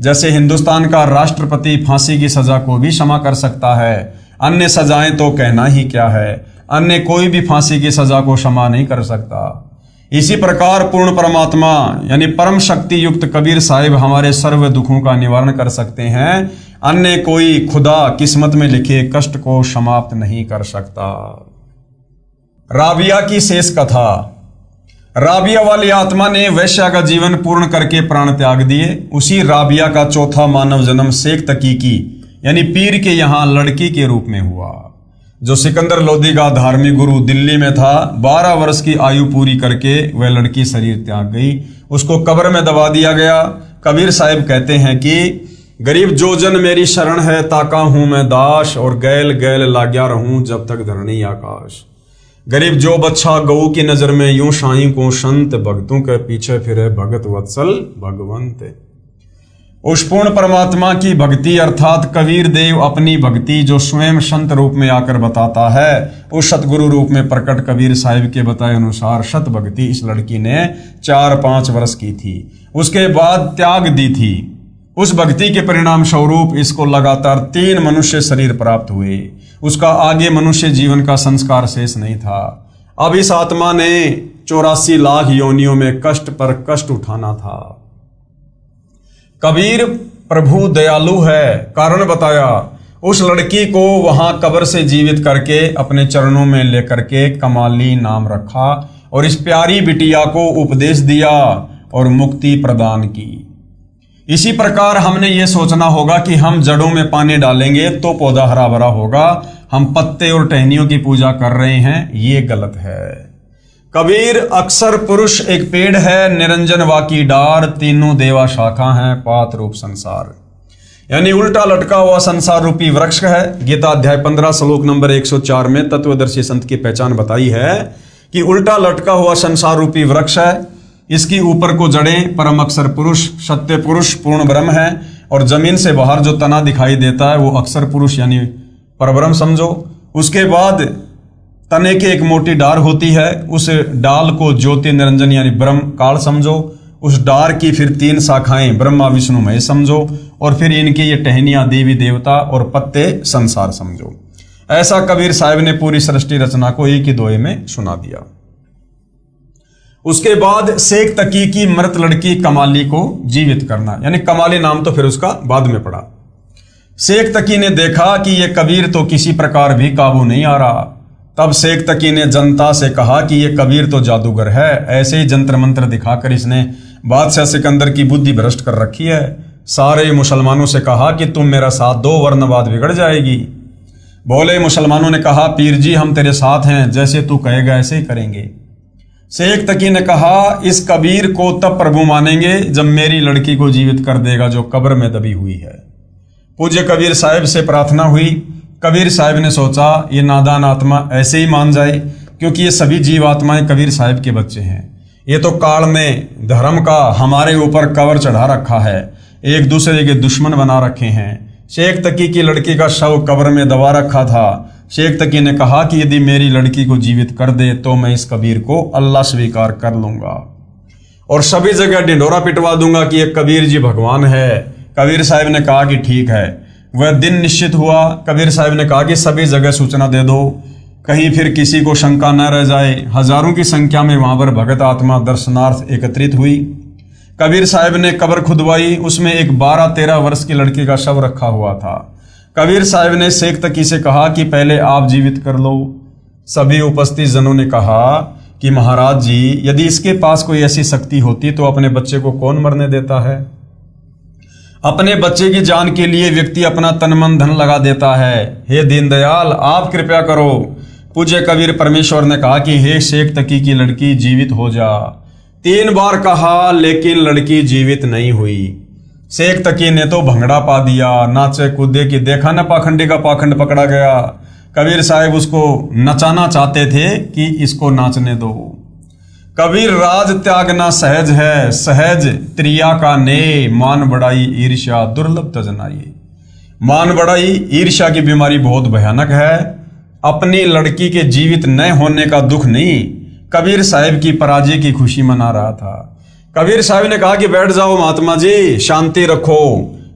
जैसे हिंदुस्तान का राष्ट्रपति फांसी की सजा को भी क्षमा कर सकता है, अन्य सजाएं तो कहना ही क्या है, अन्य कोई भी फांसी की सजा को क्षमा नहीं कर सकता। इसी प्रकार पूर्ण परमात्मा यानी परम शक्ति युक्त कबीर साहिब हमारे सर्व दुखों का निवारण कर सकते हैं, अन्य कोई खुदा किस्मत में लिखे कष्ट को समाप्त नहीं कर सकता। राबिया की शेष कथा। राबिया वाली आत्मा ने वैश्या का जीवन पूर्ण करके प्राण त्याग दिए। उसी राबिया का चौथा मानव जन्म शेख तकी की यानी पीर के यहाँ लड़की के रूप में हुआ। जो सिकंदर लोदी का धार्मिक गुरु दिल्ली में था, 12 वर्ष की आयु पूरी करके वह लड़की शरीर त्याग गई। उसको कब्र में दबा दिया गया। कबीर साहिब कहते हैं कि गरीब जो जन मेरी शरण है, ताका हूं मैं दास, और गैल गैल लाग्या रहूं जब तक धरणी आकाश। गरीब जो बच्चा गऊ की नजर में, यूं साईं को संत, भक्तों के पीछे फिरे भगत वत्सल भगवंत। उस पूर्ण परमात्मा की भक्ति अर्थात कबीर देव अपनी भक्ति जो स्वयं संत रूप में आकर बताता है, उस सतगुरु रूप में प्रकट कबीर साहिब के बताए अनुसार सत भक्ति इस लड़की ने 4-5 वर्ष की थी। उसके बाद त्याग दी थी। उस भक्ति के परिणाम स्वरूप इसको लगातार 3 मनुष्य शरीर प्राप्त हुए। उसका आगे मनुष्य जीवन का संस्कार शेष नहीं था। अब इस आत्मा ने 84 लाख योनियों में कष्ट पर कष्ट उठाना था। कबीर प्रभु दयालु है, कारण बताया। उस लड़की को वहां कब्र से जीवित करके अपने चरणों में लेकर के कमाली नाम रखा और इस प्यारी बिटिया को उपदेश दिया और मुक्ति प्रदान की। इसी प्रकार हमने ये सोचना होगा कि हम जड़ों में पानी डालेंगे तो पौधा हरा भरा होगा, हम पत्ते और टहनियों की पूजा कर रहे हैं, ये गलत है। कबीर अक्सर पुरुष एक पेड़ है, निरंजन वाकी डार, तीनों देवा शाखा हैं, पात रूप संसार। यानी उल्टा लटका हुआ संसार रूपी वृक्ष है। गीता अध्याय 15 श्लोक नंबर 104 में तत्वदर्शी संत की पहचान बताई है कि उल्टा लटका हुआ संसार रूपी वृक्ष है। इसकी ऊपर को जड़ें परम अक्षर पुरुष, सत्य पुरुष, पूर्ण ब्रह्म है, और जमीन से बाहर जो तना दिखाई देता है वो अक्षर पुरुष यानी परब्रह्म समझो। उसके बाद तने के एक मोटी डार होती है, उस डाल को ज्योति निरंजन यानी ब्रह्म काल समझो। उस डार की फिर 3 शाखाएं ब्रह्मा विष्णु महेश समझो, और फिर इनके ये टहनियां देवी देवता और पत्ते संसार समझो। ऐसा कबीर साहिब ने पूरी सृष्टि रचना को एक ही दोहे में सुना दिया। उसके बाद शेख तकी की मृत लड़की कमाली को जीवित करना, यानी कमाली नाम तो फिर उसका बाद में पड़ा। शेख तकी ने देखा कि यह कबीर तो किसी प्रकार भी काबू नहीं आ रहा। तब शेख तकी ने जनता से कहा कि यह कबीर तो जादूगर है, ऐसे ही जंत्र मंत्र दिखाकर इसने बादशाह सिकंदर की बुद्धि भ्रष्ट कर रखी है। सारे मुसलमानों से कहा कि तुम मेरा साथ दो वरना बात बिगड़ जाएगी। बोले मुसलमानों ने कहा पीर जी हम तेरे साथ हैं, जैसे तू कहेगा ऐसे ही करेंगे। शेख तकी ने कहा इस कबीर को तब प्रभु मानेंगे जब मेरी लड़की को जीवित कर देगा जो कब्र में दबी हुई है। पूज्य कबीर साहिब से प्रार्थना हुई। कबीर साहिब ने सोचा ये नादान आत्मा ऐसे ही मान जाए, क्योंकि ये सभी जीव आत्माएं कबीर साहिब के बच्चे हैं। ये तो काल ने धर्म का हमारे ऊपर कवर चढ़ा रखा है, एक दूसरे के दुश्मन बना रखे हैं। शेख तकी की लड़की का शव कब्र में दबा रखा था। शेख तकी ने कहा कि यदि मेरी लड़की को जीवित कर दे तो मैं इस कबीर को अल्लाह स्वीकार कर लूंगा और सभी जगह ढिंढोरा पिटवा दूंगा कि ये कबीर जी भगवान है। कबीर साहिब ने कहा कि ठीक है। वह दिन निश्चित हुआ। कबीर साहिब ने कहा कि सभी जगह सूचना दे दो, कहीं फिर किसी को शंका न रह जाए। हजारों की संख्या में वहां पर भगत आत्मा दर्शनार्थ एकत्रित हुई। कबीर साहिब ने कब्र खुदवाई, उसमें एक 12-13 वर्ष की लड़की का शव रखा हुआ था। कबीर साहिब ने शेख तकी से कहा कि पहले आप जीवित कर लो। सभी उपस्थित जनों ने कहा कि महाराज जी यदि इसके पास कोई ऐसी शक्ति होती तो अपने बच्चे को कौन मरने देता है। अपने बच्चे की जान के लिए व्यक्ति अपना तन मन धन लगा देता है। हे दीनदयाल आप कृपया करो। पूज्य कबीर परमेश्वर ने कहा कि हे शेख तकी की लड़की जीवित हो जा। 3 बार कहा लेकिन लड़की जीवित नहीं हुई। शेख तकी ने तो भंगड़ा पा दिया, नाचे कूदे कि देखा न पाखंडी का पाखंड पकड़ा गया। कबीर साहब उसको नचाना चाहते थे कि इसको नाचने दो। कबीर राज त्यागना सहज है, सहज त्रिया का ने, मान बढ़ाई ईर्ष्या दुर्लभ तजनाई। मान बढ़ाई ईर्ष्या की बीमारी बहुत भयानक है। अपनी लड़की के जीवित न होने का दुख नहीं, कबीर साहब की पराजय की खुशी मना रहा था। कबीर साहब ने कहा कि बैठ जाओ महात्मा जी, शांति रखो।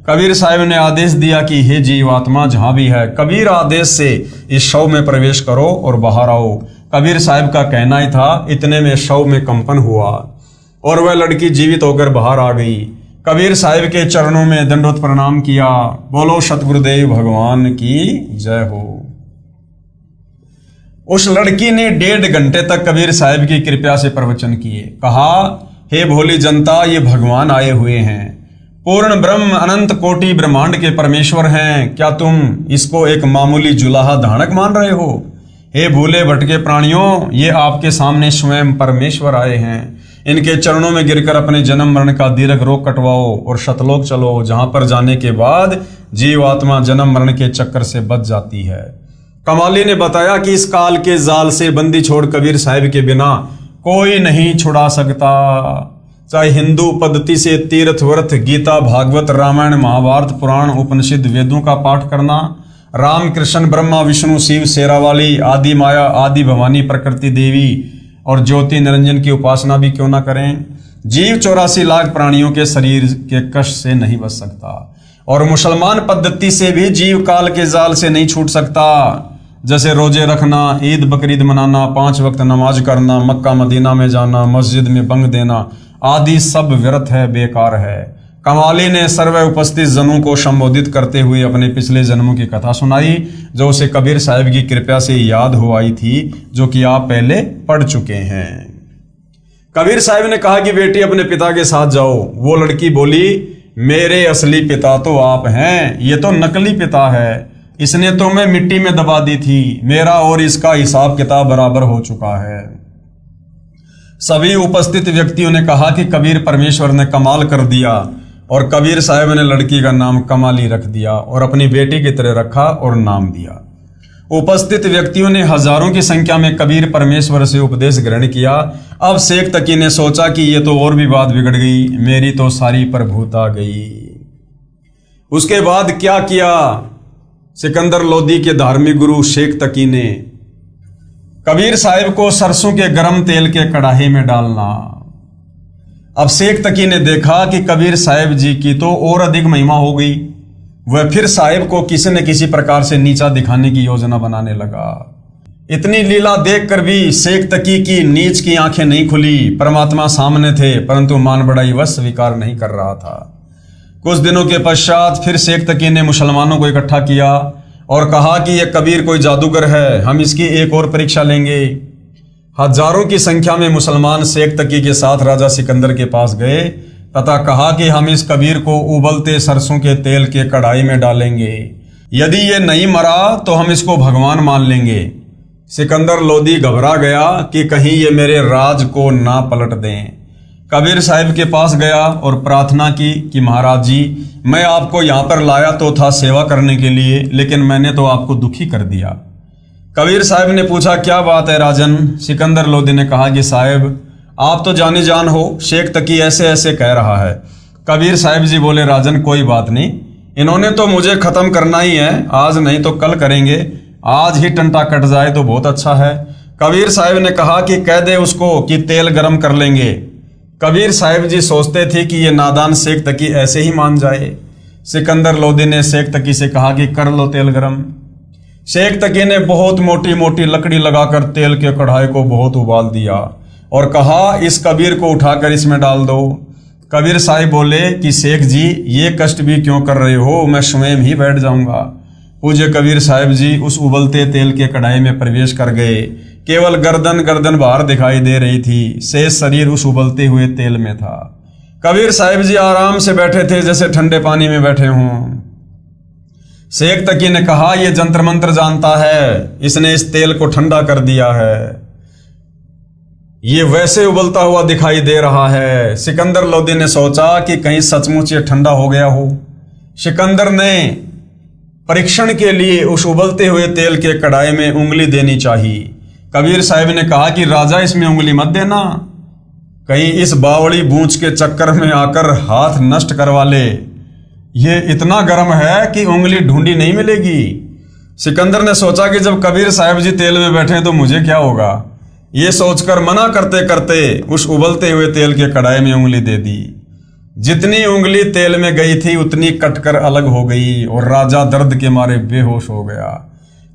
कबीर साहब ने आदेश दिया कि हे जीवात्मा जहां भी है, कबीर आदेश से इस शव में प्रवेश करो और बाहर आओ। कबीर साहब का कहना ही था, इतने में शव में कंपन हुआ और वह लड़की जीवित होकर बाहर आ गई। कबीर साहब के चरणों में दंडवत प्रणाम किया। बोलो सतगुरुदेव भगवान की जय हो। उस लड़की ने 1.5 घंटे तक कबीर साहब की कृपा से प्रवचन किए। कहा, हे भोली जनता, ये भगवान आए हुए हैं, पूर्ण ब्रह्म अनंत कोटि ब्रह्मांड के परमेश्वर हैं। क्या तुम इसको एक मामूली जुलाहा धानक मान रहे हो? हे भूले भटके प्राणियों, ये आपके सामने स्वयं परमेश्वर आए हैं। इनके चरणों में गिरकर अपने जन्म मरण का दीर्घ रोग कटवाओ और शतलोक चलो, जहां पर जाने के बाद जीवात्मा जन्म मरण के चक्कर से बच जाती है। कमाली ने बताया कि इस काल के जाल से बंदी छोड़ कबीर साहब के बिना कोई नहीं छुड़ा सकता। चाहे हिंदू पद्धति से तीर्थ व्रत, गीता, भागवत, रामायण, महाभारत, पुराण, उपनिषद, वेदों का पाठ करना, राम कृष्ण ब्रह्मा विष्णु शिव शेरावाली, आदि माया, आदि भवानी, प्रकृति देवी और ज्योति निरंजन की उपासना भी क्यों ना करें। जीव 84 लाख प्राणियों के शरीर के कष्ट से नहीं बच सकता और मुसलमान पद्धति से भी जीव काल के जाल से नहीं छूट सकता। जैसे रोजे रखना, ईद बकरीद मनाना, 5 वक्त नमाज करना, मक्का मदीना में जाना, मस्जिद में बंग देना आदि सब व्यर्थ है, बेकार है। कमाली ने सर्व उपस्थित जनों को संबोधित करते हुए अपने पिछले जन्मों की कथा सुनाई, जो उसे कबीर साहब की कृपा से याद हो आई थी, जो कि आप पहले पढ़ चुके हैं। कबीर साहब ने कहा कि बेटी अपने पिता के साथ जाओ। वो लड़की बोली, मेरे असली पिता तो आप हैं, ये तो नकली पिता है, इसने तो मैं मिट्टी में दबा दी थी। मेरा और इसका हिसाब किताब बराबर हो चुका है। सभी उपस्थित व्यक्तियों ने कहा कि कबीर परमेश्वर ने कमाल कर दिया और कबीर साहब ने लड़की का नाम कमाली रख दिया और अपनी बेटी की तरह रखा और नाम दिया। उपस्थित व्यक्तियों ने हजारों की संख्या में कबीर परमेश्वर से उपदेश ग्रहण किया। अब शेख तकी ने सोचा कि ये तो और भी बात बिगड़ गई, मेरी तो सारी प्रभुता गई। उसके बाद क्या किया? सिकंदर लोदी के धार्मिक गुरु शेख तकी ने कबीर साहब को सरसों के गर्म तेल के कड़ाही में डालना। अब शेख तकी ने देखा कि कबीर साहब जी की तो और अधिक महिमा हो गई। वह फिर साहब को किसी न किसी प्रकार से नीचा दिखाने की योजना बनाने लगा। इतनी लीला देखकर भी शेख तकी की नीच की आंखें नहीं खुली। परमात्मा सामने थे, परंतु मान बढ़ाई वह स्वीकार नहीं कर रहा था। कुछ दिनों के पश्चात फिर शेख तकी ने मुसलमानों को इकट्ठा किया और कहा कि यह कबीर कोई जादूगर है, हम इसकी एक और परीक्षा लेंगे। हजारों की संख्या में मुसलमान शेख तकी के साथ राजा सिकंदर के पास गए तथा कहा कि हम इस कबीर को उबलते सरसों के तेल के कढ़ाई में डालेंगे, यदि ये नहीं मरा तो हम इसको भगवान मान लेंगे। सिकंदर लोदी घबरा गया कि कहीं ये मेरे राज को ना पलट दें। कबीर साहब के पास गया और प्रार्थना की कि महाराज जी, मैं आपको यहाँ पर लाया तो था सेवा करने के लिए, लेकिन मैंने तो आपको दुखी कर दिया। कबीर साहब ने पूछा, क्या बात है राजन? सिकंदर लोदी ने कहा कि साहब आप तो जानी जान हो, शेख तकी ऐसे ऐसे कह रहा है। कबीर साहब जी बोले, राजन कोई बात नहीं, इन्होंने तो मुझे खत्म करना ही है, आज नहीं तो कल करेंगे, आज ही टंटा कट जाए तो बहुत अच्छा है। कबीर साहब ने कहा कि कह दे उसको कि तेल गरम कर लेंगे। कबीर साहब जी सोचते थे कि ये नादान शेख तकी ऐसे ही मान जाए। सिकंदर लोदी ने शेख तकी से कहा कि कर लो तेल गरम। शेख तकी ने बहुत मोटी मोटी लकड़ी लगाकर तेल के कढ़ाई को बहुत उबाल दिया और कहा, इस कबीर को उठाकर इसमें डाल दो। कबीर साहब बोले कि शेख जी ये कष्ट भी क्यों कर रहे हो, मैं स्वयं ही बैठ जाऊंगा। पूज्य कबीर साहब जी उस उबलते तेल के कढ़ाई में प्रवेश कर गए। केवल गर्दन बाहर दिखाई दे रही थी, शेष शरीर उस उबलते हुए तेल में था। कबीर साहब जी आराम से बैठे थे, जैसे ठंडे पानी में बैठे हों। शेख तकी ने कहा, यह जंतर मंत्र जानता है, इसने इस तेल को ठंडा कर दिया है, ये वैसे उबलता हुआ दिखाई दे रहा है। सिकंदर लोदी ने सोचा कि कहीं सचमुच ये ठंडा हो गया हो। सिकंदर ने परीक्षण के लिए उस उबलते हुए तेल के कढ़ाई में उंगली देनी चाहिए। कबीर साहब ने कहा कि राजा इसमें उंगली मत देना, कहीं इस बावड़ी बूंच के चक्कर में आकर हाथ नष्ट करवा ले, ये इतना गर्म है कि उंगली ढूंढी नहीं मिलेगी। सिकंदर ने सोचा कि जब कबीर साहब जी तेल में बैठे तो मुझे क्या होगा। ये सोचकर मना करते करते उस उबलते हुए तेल के कढ़ाई में उंगली दे दी। जितनी उंगली तेल में गई थी उतनी कटकर अलग हो गई और राजा दर्द के मारे बेहोश हो गया।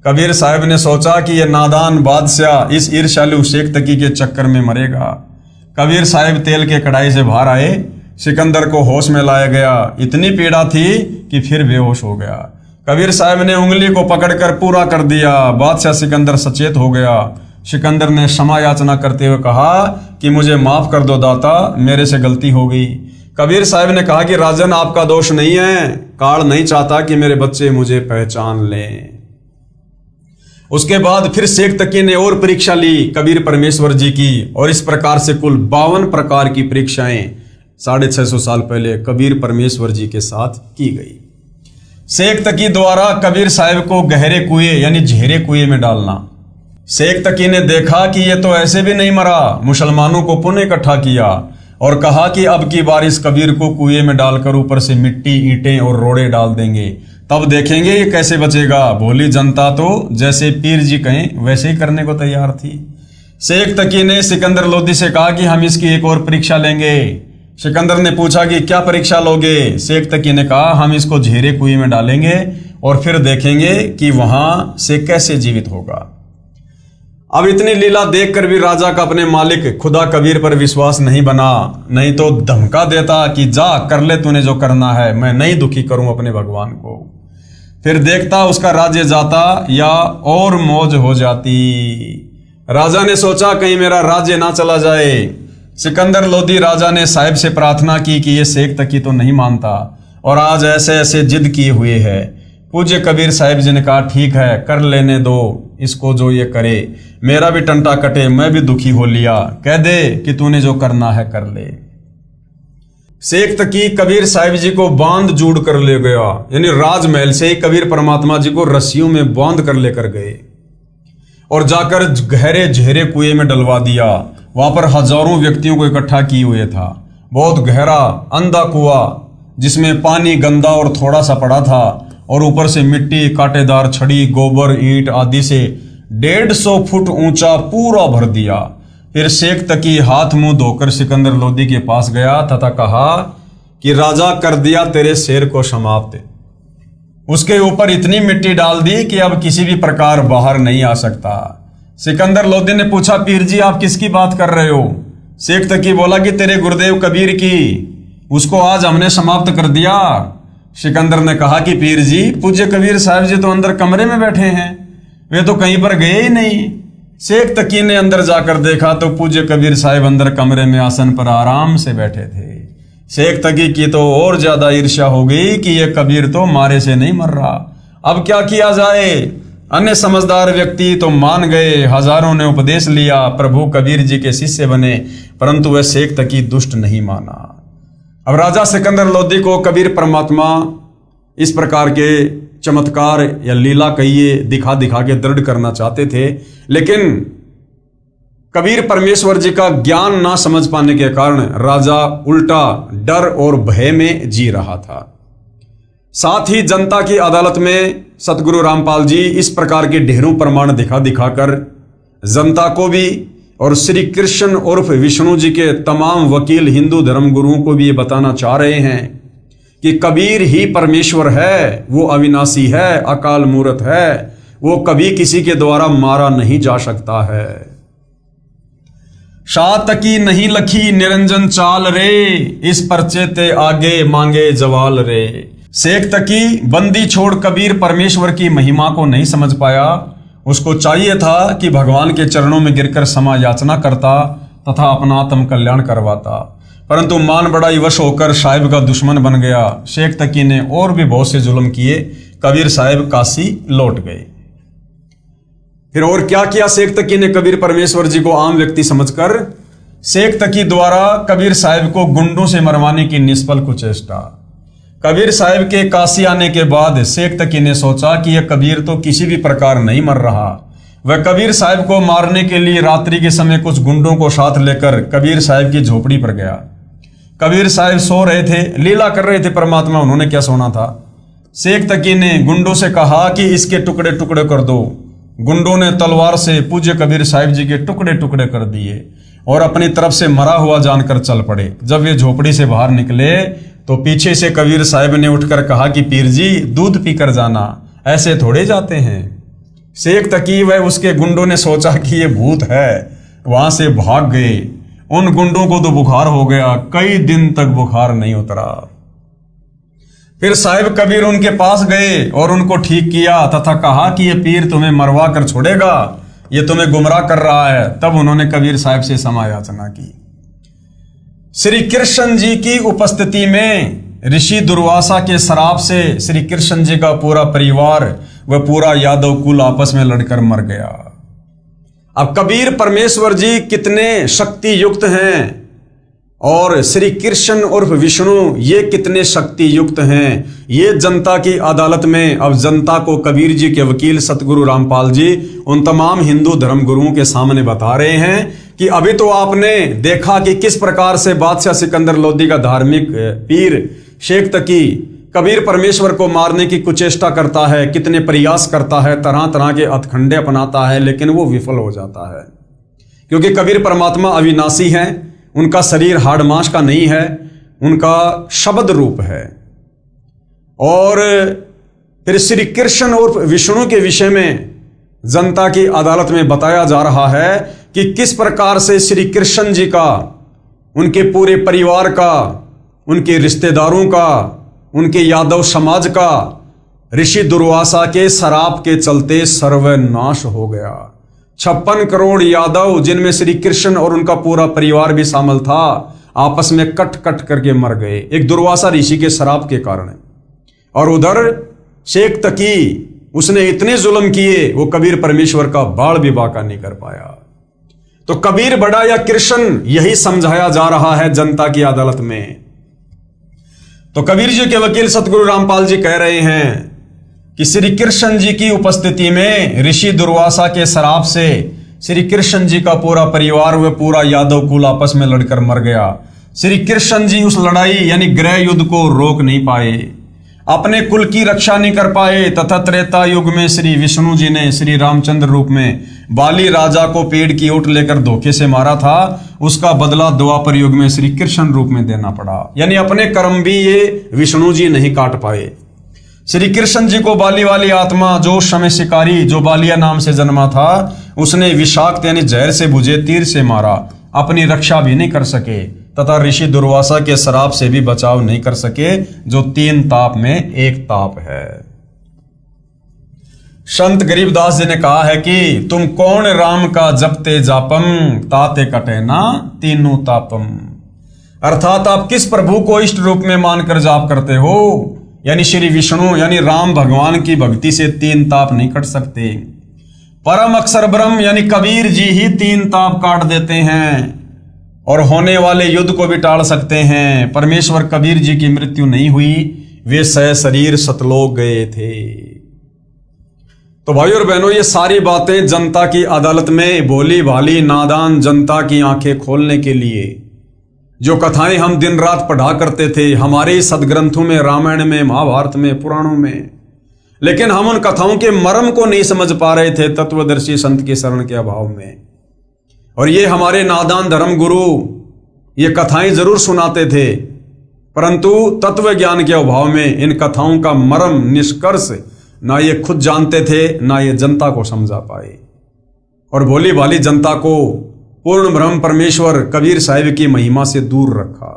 कबीर साहब ने सोचा कि यह नादान बादशाह इस ईर्ष्यालु शेख तकी के चक्कर में मरेगा। कबीर साहब तेल के कढ़ाई से बाहर आए, सिकंदर को होश में लाया गया। इतनी पीड़ा थी कि फिर बेहोश हो गया। कबीर साहब ने उंगली को पकड़कर पूरा कर दिया। बादशाह सिकंदर सचेत हो गया। सिकंदर ने क्षमा याचना करते हुए कहा कि मुझे माफ कर दो दाता, मेरे से गलती हो गई। कबीर साहब ने कहा कि राजन आपका दोष नहीं है, काल नहीं चाहता कि मेरे बच्चे मुझे पहचान लें। उसके बाद फिर शेख तकी ने और परीक्षा ली कबीर परमेश्वर जी की, और इस प्रकार से कुल 52 प्रकार की परीक्षाएं 650 साल पहले कबीर परमेश्वर जी के साथ की गई। शेख तकी द्वारा कबीर साहब को गहरे कुएं यानी झेरे कुएं में डालना। शेख तकी ने देखा कि ये तो ऐसे भी नहीं मरा, मुसलमानों को पुनः इकट्ठा किया और कहा कि अब की बार इस कबीर को कुएं में डालकर ऊपर से मिट्टी, ईंटें और रोड़े डाल देंगे, तब देखेंगे ये कैसे बचेगा। भोली जनता तो जैसे पीर जी कहें वैसे ही करने को तैयार थी। शेख तकी ने सिकंदर लोदी से कहा कि हम इसकी एक और परीक्षा लेंगे। सिकंदर ने पूछा कि क्या परीक्षा लोगे। शेख तकी ने कहा हम इसको झेरे कुएं में डालेंगे और फिर देखेंगे कि वहां से कैसे जीवित होगा। अब इतनी लीला देखकर भी राजा का अपने मालिक खुदा कबीर पर विश्वास नहीं बना, नहीं तो धमका देता कि जा कर ले तूने जो करना है, मैं नहीं दुखी करूं अपने भगवान को। फिर देखता उसका राज्य जाता या और मौज हो जाती। राजा ने सोचा कहीं मेरा राज्य ना चला जाए। सिकंदर लोदी राजा ने साहिब से प्रार्थना की कि ये शेख तकी तो नहीं मानता और आज ऐसे ऐसे जिद किए हुए है। पूज्य कबीर साहिब जी ने कहा ठीक है, कर लेने दो इसको जो ये करे, मेरा भी टंटा कटे, मैं भी दुखी हो लिया, कह दे कि तूने जो करना है कर ले। शेख तकी कबीर साहिब जी को बांध जूड़ कर ले गया, यानी राजमहल से ही कबीर परमात्मा जी को रस्सियों में बांध कर लेकर गए और जाकर गहरे झेरे कुएं में डलवा दिया। वहां पर हजारों व्यक्तियों को इकट्ठा किए हुए था। बहुत गहरा अंधा कुआं जिसमें पानी गंदा और थोड़ा सा पड़ा था और ऊपर से मिट्टी, कांटेदार छड़ी, गोबर, ईंट आदि से 150 फुट ऊंचा पूरा भर दिया। फिर शेख तकी हाथ मुंह धोकर सिकंदर लोदी के पास गया तथा कहा कि राजा कर दिया तेरे शेर को समाप्त। उसके ऊपर इतनी मिट्टी डाल दी कि अब किसी भी प्रकार बाहर नहीं आ सकता। सिकंदर लोदी ने पूछा पीर जी आप किसकी बात कर रहे हो। शेख तकी बोला कि तेरे गुरुदेव कबीर की, उसको आज हमने समाप्त कर दिया। सिकंदर ने कहा कि पीर जी पूज्य कबीर साहब जी तो अंदर कमरे में बैठे हैं, वे तो कहीं पर गए ही नहीं। शेख तकी ने अंदर जाकर देखा तो पूज्य कबीर साहब अंदर कमरे में आसन पर आराम से बैठे थे। शेख तकी की तो और ज्यादा ईर्ष्या हो गई कि यह कबीर तो मारे से नहीं मर रहा, अब क्या किया जाए। अन्य समझदार व्यक्ति तो मान गए, हजारों ने उपदेश लिया, प्रभु कबीर जी के शिष्य बने, परंतु वह शेख तकी दुष्ट नहीं माना। अब राजा सिकंदर लोदी को कबीर परमात्मा इस प्रकार के चमत्कार या लीला कहिए दिखा दिखा के दृढ़ करना चाहते थे, लेकिन कबीर परमेश्वर जी का ज्ञान ना समझ पाने के कारण राजा उल्टा डर और भय में जी रहा था। साथ ही जनता की अदालत में सतगुरु रामपाल जी इस प्रकार के ढेरों प्रमाण दिखा दिखाकर जनता को भी और श्री कृष्ण उर्फ विष्णु जी के तमाम वकील हिंदू धर्म गुरुओं को भी ये बताना चाह रहे हैं कि कबीर ही परमेश्वर है, वो अविनाशी है, अकाल मूर्त है, वो कभी किसी के द्वारा मारा नहीं जा सकता है। शाह तकी नहीं लखी निरंजन चाल रे, इस पर्चे ते आगे मांगे जवाल रे। शेख तकी बंदी छोड़ कबीर परमेश्वर की महिमा को नहीं समझ पाया। उसको चाहिए था कि भगवान के चरणों में गिरकर क्षमा याचना करता तथा अपना आत्म कल्याण करवाता, परंतु मान बड़ा वश होकर साहिब का दुश्मन बन गया। शेख तकी ने और भी बहुत से जुल्म किए। कबीर साहब काशी लौट गए। फिर और क्या किया शेख तकी ने कबीर परमेश्वर जी को आम व्यक्ति समझकर? शेख तकी द्वारा कबीर साहब को गुंडों से मरवाने की निष्फल कुचेष्टा। कबीर साहब के काशी आने के बाद शेख तकी ने सोचा कि यह कबीर तो किसी भी प्रकार नहीं मर रहा। वह कबीर साहब को मारने के लिए रात्रि के समय कुछ गुंडों को साथ लेकर कबीर साहब की झोपड़ी पर गया। कबीर साहब सो रहे थे, लीला कर रहे थे परमात्मा, उन्होंने क्या सोना था। शेख तकी ने गुंडों से कहा कि इसके टुकड़े टुकड़े कर दो। गुंडों ने तलवार से पूज्य कबीर साहब जी के टुकड़े टुकड़े कर दिए और अपनी तरफ से मरा हुआ जानकर चल पड़े। जब वे झोपड़ी से बाहर निकले तो पीछे से कबीर साहब ने उठकर कहा कि पीर जी दूध पीकर जाना, ऐसे थोड़े जाते हैं। शेख तकी व उसके गुंडों ने सोचा कि ये भूत है, वहां से भाग गए। उन गुंडों को तो बुखार हो गया, कई दिन तक बुखार नहीं उतरा। फिर साहिब कबीर उनके पास गए और उनको ठीक किया तथा कहा कि ये पीर तुम्हें मरवा कर छोड़ेगा, ये तुम्हें गुमराह कर रहा है। तब उन्होंने कबीर साहब से क्षमा याचना की। श्री कृष्ण जी की उपस्थिति में ऋषि दुर्वासा के श्राप से श्री कृष्ण जी का पूरा परिवार व पूरा यादव कुल आपस में लड़कर मर गया। अब कबीर परमेश्वर जी कितने शक्ति युक्त हैं और श्री कृष्ण उर्फ विष्णु ये कितने शक्ति युक्त हैं, ये जनता की अदालत में अब जनता को कबीर जी के वकील सतगुरु रामपाल जी उन तमाम हिंदू धर्म गुरुओं के सामने बता रहे हैं कि अभी तो आपने देखा कि किस प्रकार से बादशाह सिकंदर लोदी का धार्मिक पीर शेख तकी कबीर परमेश्वर को मारने की कुचेष्टा करता है, कितने प्रयास करता है, तरह तरह के हथकंडे अपनाता है, लेकिन वो विफल हो जाता है। क्योंकि कबीर परमात्मा अविनाशी हैं, उनका शरीर हाड़ मांस का नहीं है, उनका शब्द रूप है। और फिर श्री कृष्ण और विष्णु के विषय में जनता की अदालत में बताया जा रहा है कि किस प्रकार से श्री कृष्ण जी का, उनके पूरे परिवार का, उनके रिश्तेदारों का, उनके यादव समाज का ऋषि दुर्वासा के शराप के चलते सर्वनाश हो गया। 56 करोड़ यादव, जिनमें श्री कृष्ण और उनका पूरा परिवार भी शामिल था, आपस में कट कट करके मर गए एक दुर्वासा ऋषि के शराप के कारण। और उधर शेख तकी, उसने इतने जुल्म किए, वो कबीर परमेश्वर का बाल भी बाका नहीं कर पाया। तो कबीर बड़ा या कृष्ण, यही समझाया जा रहा है जनता की अदालत में। तो कबीर जी के वकील सतगुरु रामपाल जी कह रहे हैं कि श्री कृष्ण जी की उपस्थिति में ऋषि दुर्वासा के शराप से श्री कृष्ण जी का पूरा परिवार व पूरा यादव कुल आपस में लड़कर मर गया। श्री कृष्ण जी उस लड़ाई यानी गृह युद्ध को रोक नहीं पाए, अपने कुल की रक्षा नहीं कर पाए, तथा त्रेता युग में श्री विष्णु जी ने श्री रामचंद्र रूप में बाली राजा को पेड़ की ओट लेकर धोखे से मारा था, उसका बदला द्वापर युग में श्री कृष्ण रूप में देना पड़ा। यानी अपने कर्म भी ये विष्णु जी नहीं काट पाए। श्री कृष्ण जी को बाली वाली आत्मा, जो समय शिकारी, जो बालिया नाम से जन्मा था, उसने विषाक्त यानी जहर से बुझे तीर से मारा, अपनी रक्षा भी नहीं कर सके, तथा ऋषि दुर्वासा के श्राप से भी बचाव नहीं कर सके, जो 3 ताप में एक ताप है। संत गरीबदास जी ने कहा है कि तुम कौन राम का जपते जापम, ताते कटे ना तीनों तापम। अर्थात आप किस प्रभु को इष्ट रूप में मानकर जाप करते हो, यानी श्री विष्णु यानी राम भगवान की भक्ति से 3 ताप नहीं कट सकते। परम अक्षर ब्रह्म यानी कबीर जी ही 3 ताप काट देते हैं और होने वाले युद्ध को भी टाल सकते हैं। परमेश्वर कबीर जी की मृत्यु नहीं हुई, वे शरीर सतलोक गए थे। तो भाई और बहनों, ये सारी बातें जनता की अदालत में भोली भाली नादान जनता की आंखें खोलने के लिए, जो कथाएं हम दिन रात पढ़ा करते थे हमारे सदग्रंथों में, रामायण में, महाभारत में, पुराणों में, लेकिन हम उन कथाओं के मर्म को नहीं समझ पा रहे थे तत्वदर्शी संत के शरण के अभाव में। और ये हमारे नादान धर्म गुरु ये कथाएं जरूर सुनाते थे, परंतु तत्व ज्ञान के अभाव में इन कथाओं का मर्म, निष्कर्ष ना ये खुद जानते थे, ना ये जनता को समझा पाए। और भोली भाली जनता को पूर्ण ब्रह्म परमेश्वर कबीर साहिब की महिमा से दूर रखा।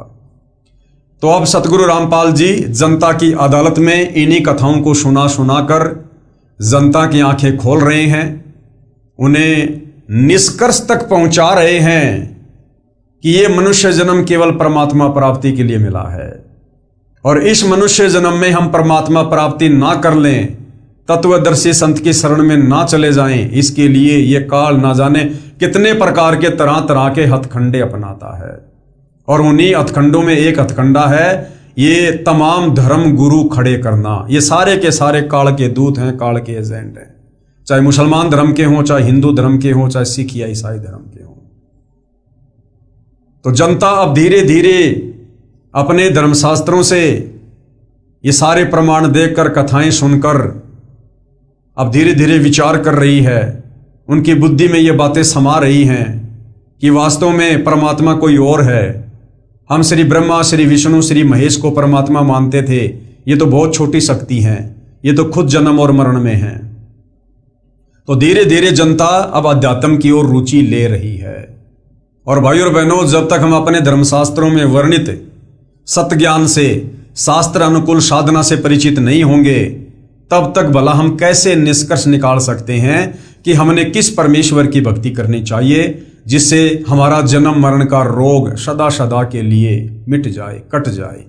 तो अब सतगुरु रामपाल जी जनता की अदालत में इन्हीं कथाओं को सुना सुनाकर जनता की आंखें खोल रहे हैं, उन्हें निष्कर्ष तक पहुंचा रहे हैं कि ये मनुष्य जन्म केवल परमात्मा प्राप्ति के लिए मिला है। और इस मनुष्य जन्म में हम परमात्मा प्राप्ति ना कर लें, तत्वदर्शी संत की शरण में ना चले जाएं, इसके लिए ये काल ना जाने कितने प्रकार के तरह तरह के हथकंडे अपनाता है। और उन्हीं हथकंडों में एक हथकंडा है ये तमाम धर्म गुरु खड़े करना। ये सारे के सारे काल के दूत हैं, काल के एजेंट हैं, चाहे मुसलमान धर्म के हों, चाहे हिंदू धर्म के हों, चाहे सिख या ईसाई धर्म के हों। तो जनता अब धीरे धीरे अपने धर्मशास्त्रों से ये सारे प्रमाण देखकर, कथाएं सुनकर अब धीरे धीरे विचार कर रही है। उनकी बुद्धि में ये बातें समा रही हैं कि वास्तव में परमात्मा कोई और है। हम श्री ब्रह्मा, श्री विष्णु, श्री महेश को परमात्मा मानते थे, ये तो बहुत छोटी शक्ति हैं, ये तो खुद जन्म और मरण में हैं। तो धीरे धीरे जनता अब अध्यात्म की ओर रुचि ले रही है। और भाई और बहनों, जब तक हम अपने धर्मशास्त्रों में वर्णित सत्य ज्ञान से, शास्त्र अनुकूल साधना से परिचित नहीं होंगे, तब तक भला हम कैसे निष्कर्ष निकाल सकते हैं कि हमने किस परमेश्वर की भक्ति करनी चाहिए जिससे हमारा जन्म मरण का रोग सदा सदा के लिए मिट जाए, कट जाए।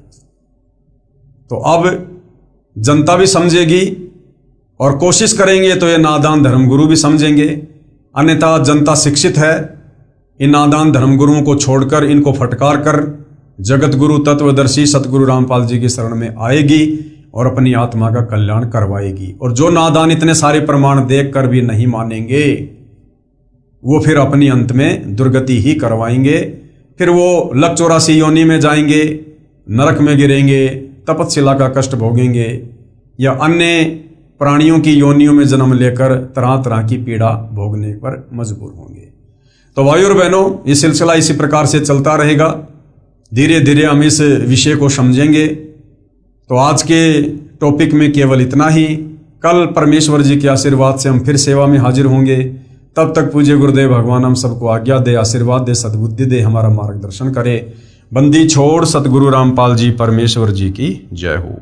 तो अब जनता भी समझेगी और कोशिश करेंगे तो ये नादान धर्मगुरु भी समझेंगे। अन्यथा जनता शिक्षित है, इन नादान धर्मगुरुओं को छोड़कर, इनको फटकार कर जगत गुरु तत्वदर्शी सतगुरु रामपाल जी की शरण में आएगी और अपनी आत्मा का कल्याण करवाएगी। और जो नादान इतने सारे प्रमाण देखकर भी नहीं मानेंगे, वो फिर अपनी अंत में दुर्गति ही करवाएंगे। फिर वो लक 84 योनि में जाएंगे, नरक में गिरेंगे, तपस्या का कष्ट भोगेंगे या अन्य प्राणियों की योनियों में जन्म लेकर तरह तरह की पीड़ा भोगने पर मजबूर होंगे। तो भाई और बहनों, ये सिलसिला इसी प्रकार से चलता रहेगा। धीरे धीरे हम इस विषय को समझेंगे। तो आज के टॉपिक में केवल इतना ही। कल परमेश्वर जी के आशीर्वाद से हम फिर सेवा में हाजिर होंगे। तब तक पूज्य गुरुदेव भगवान हम सबको आज्ञा दे, आशीर्वाद दे, सद्बुद्धि दे, हमारा मार्गदर्शन करे। बंदी छोड़ सतगुरु रामपाल जी परमेश्वर जी की जय हो।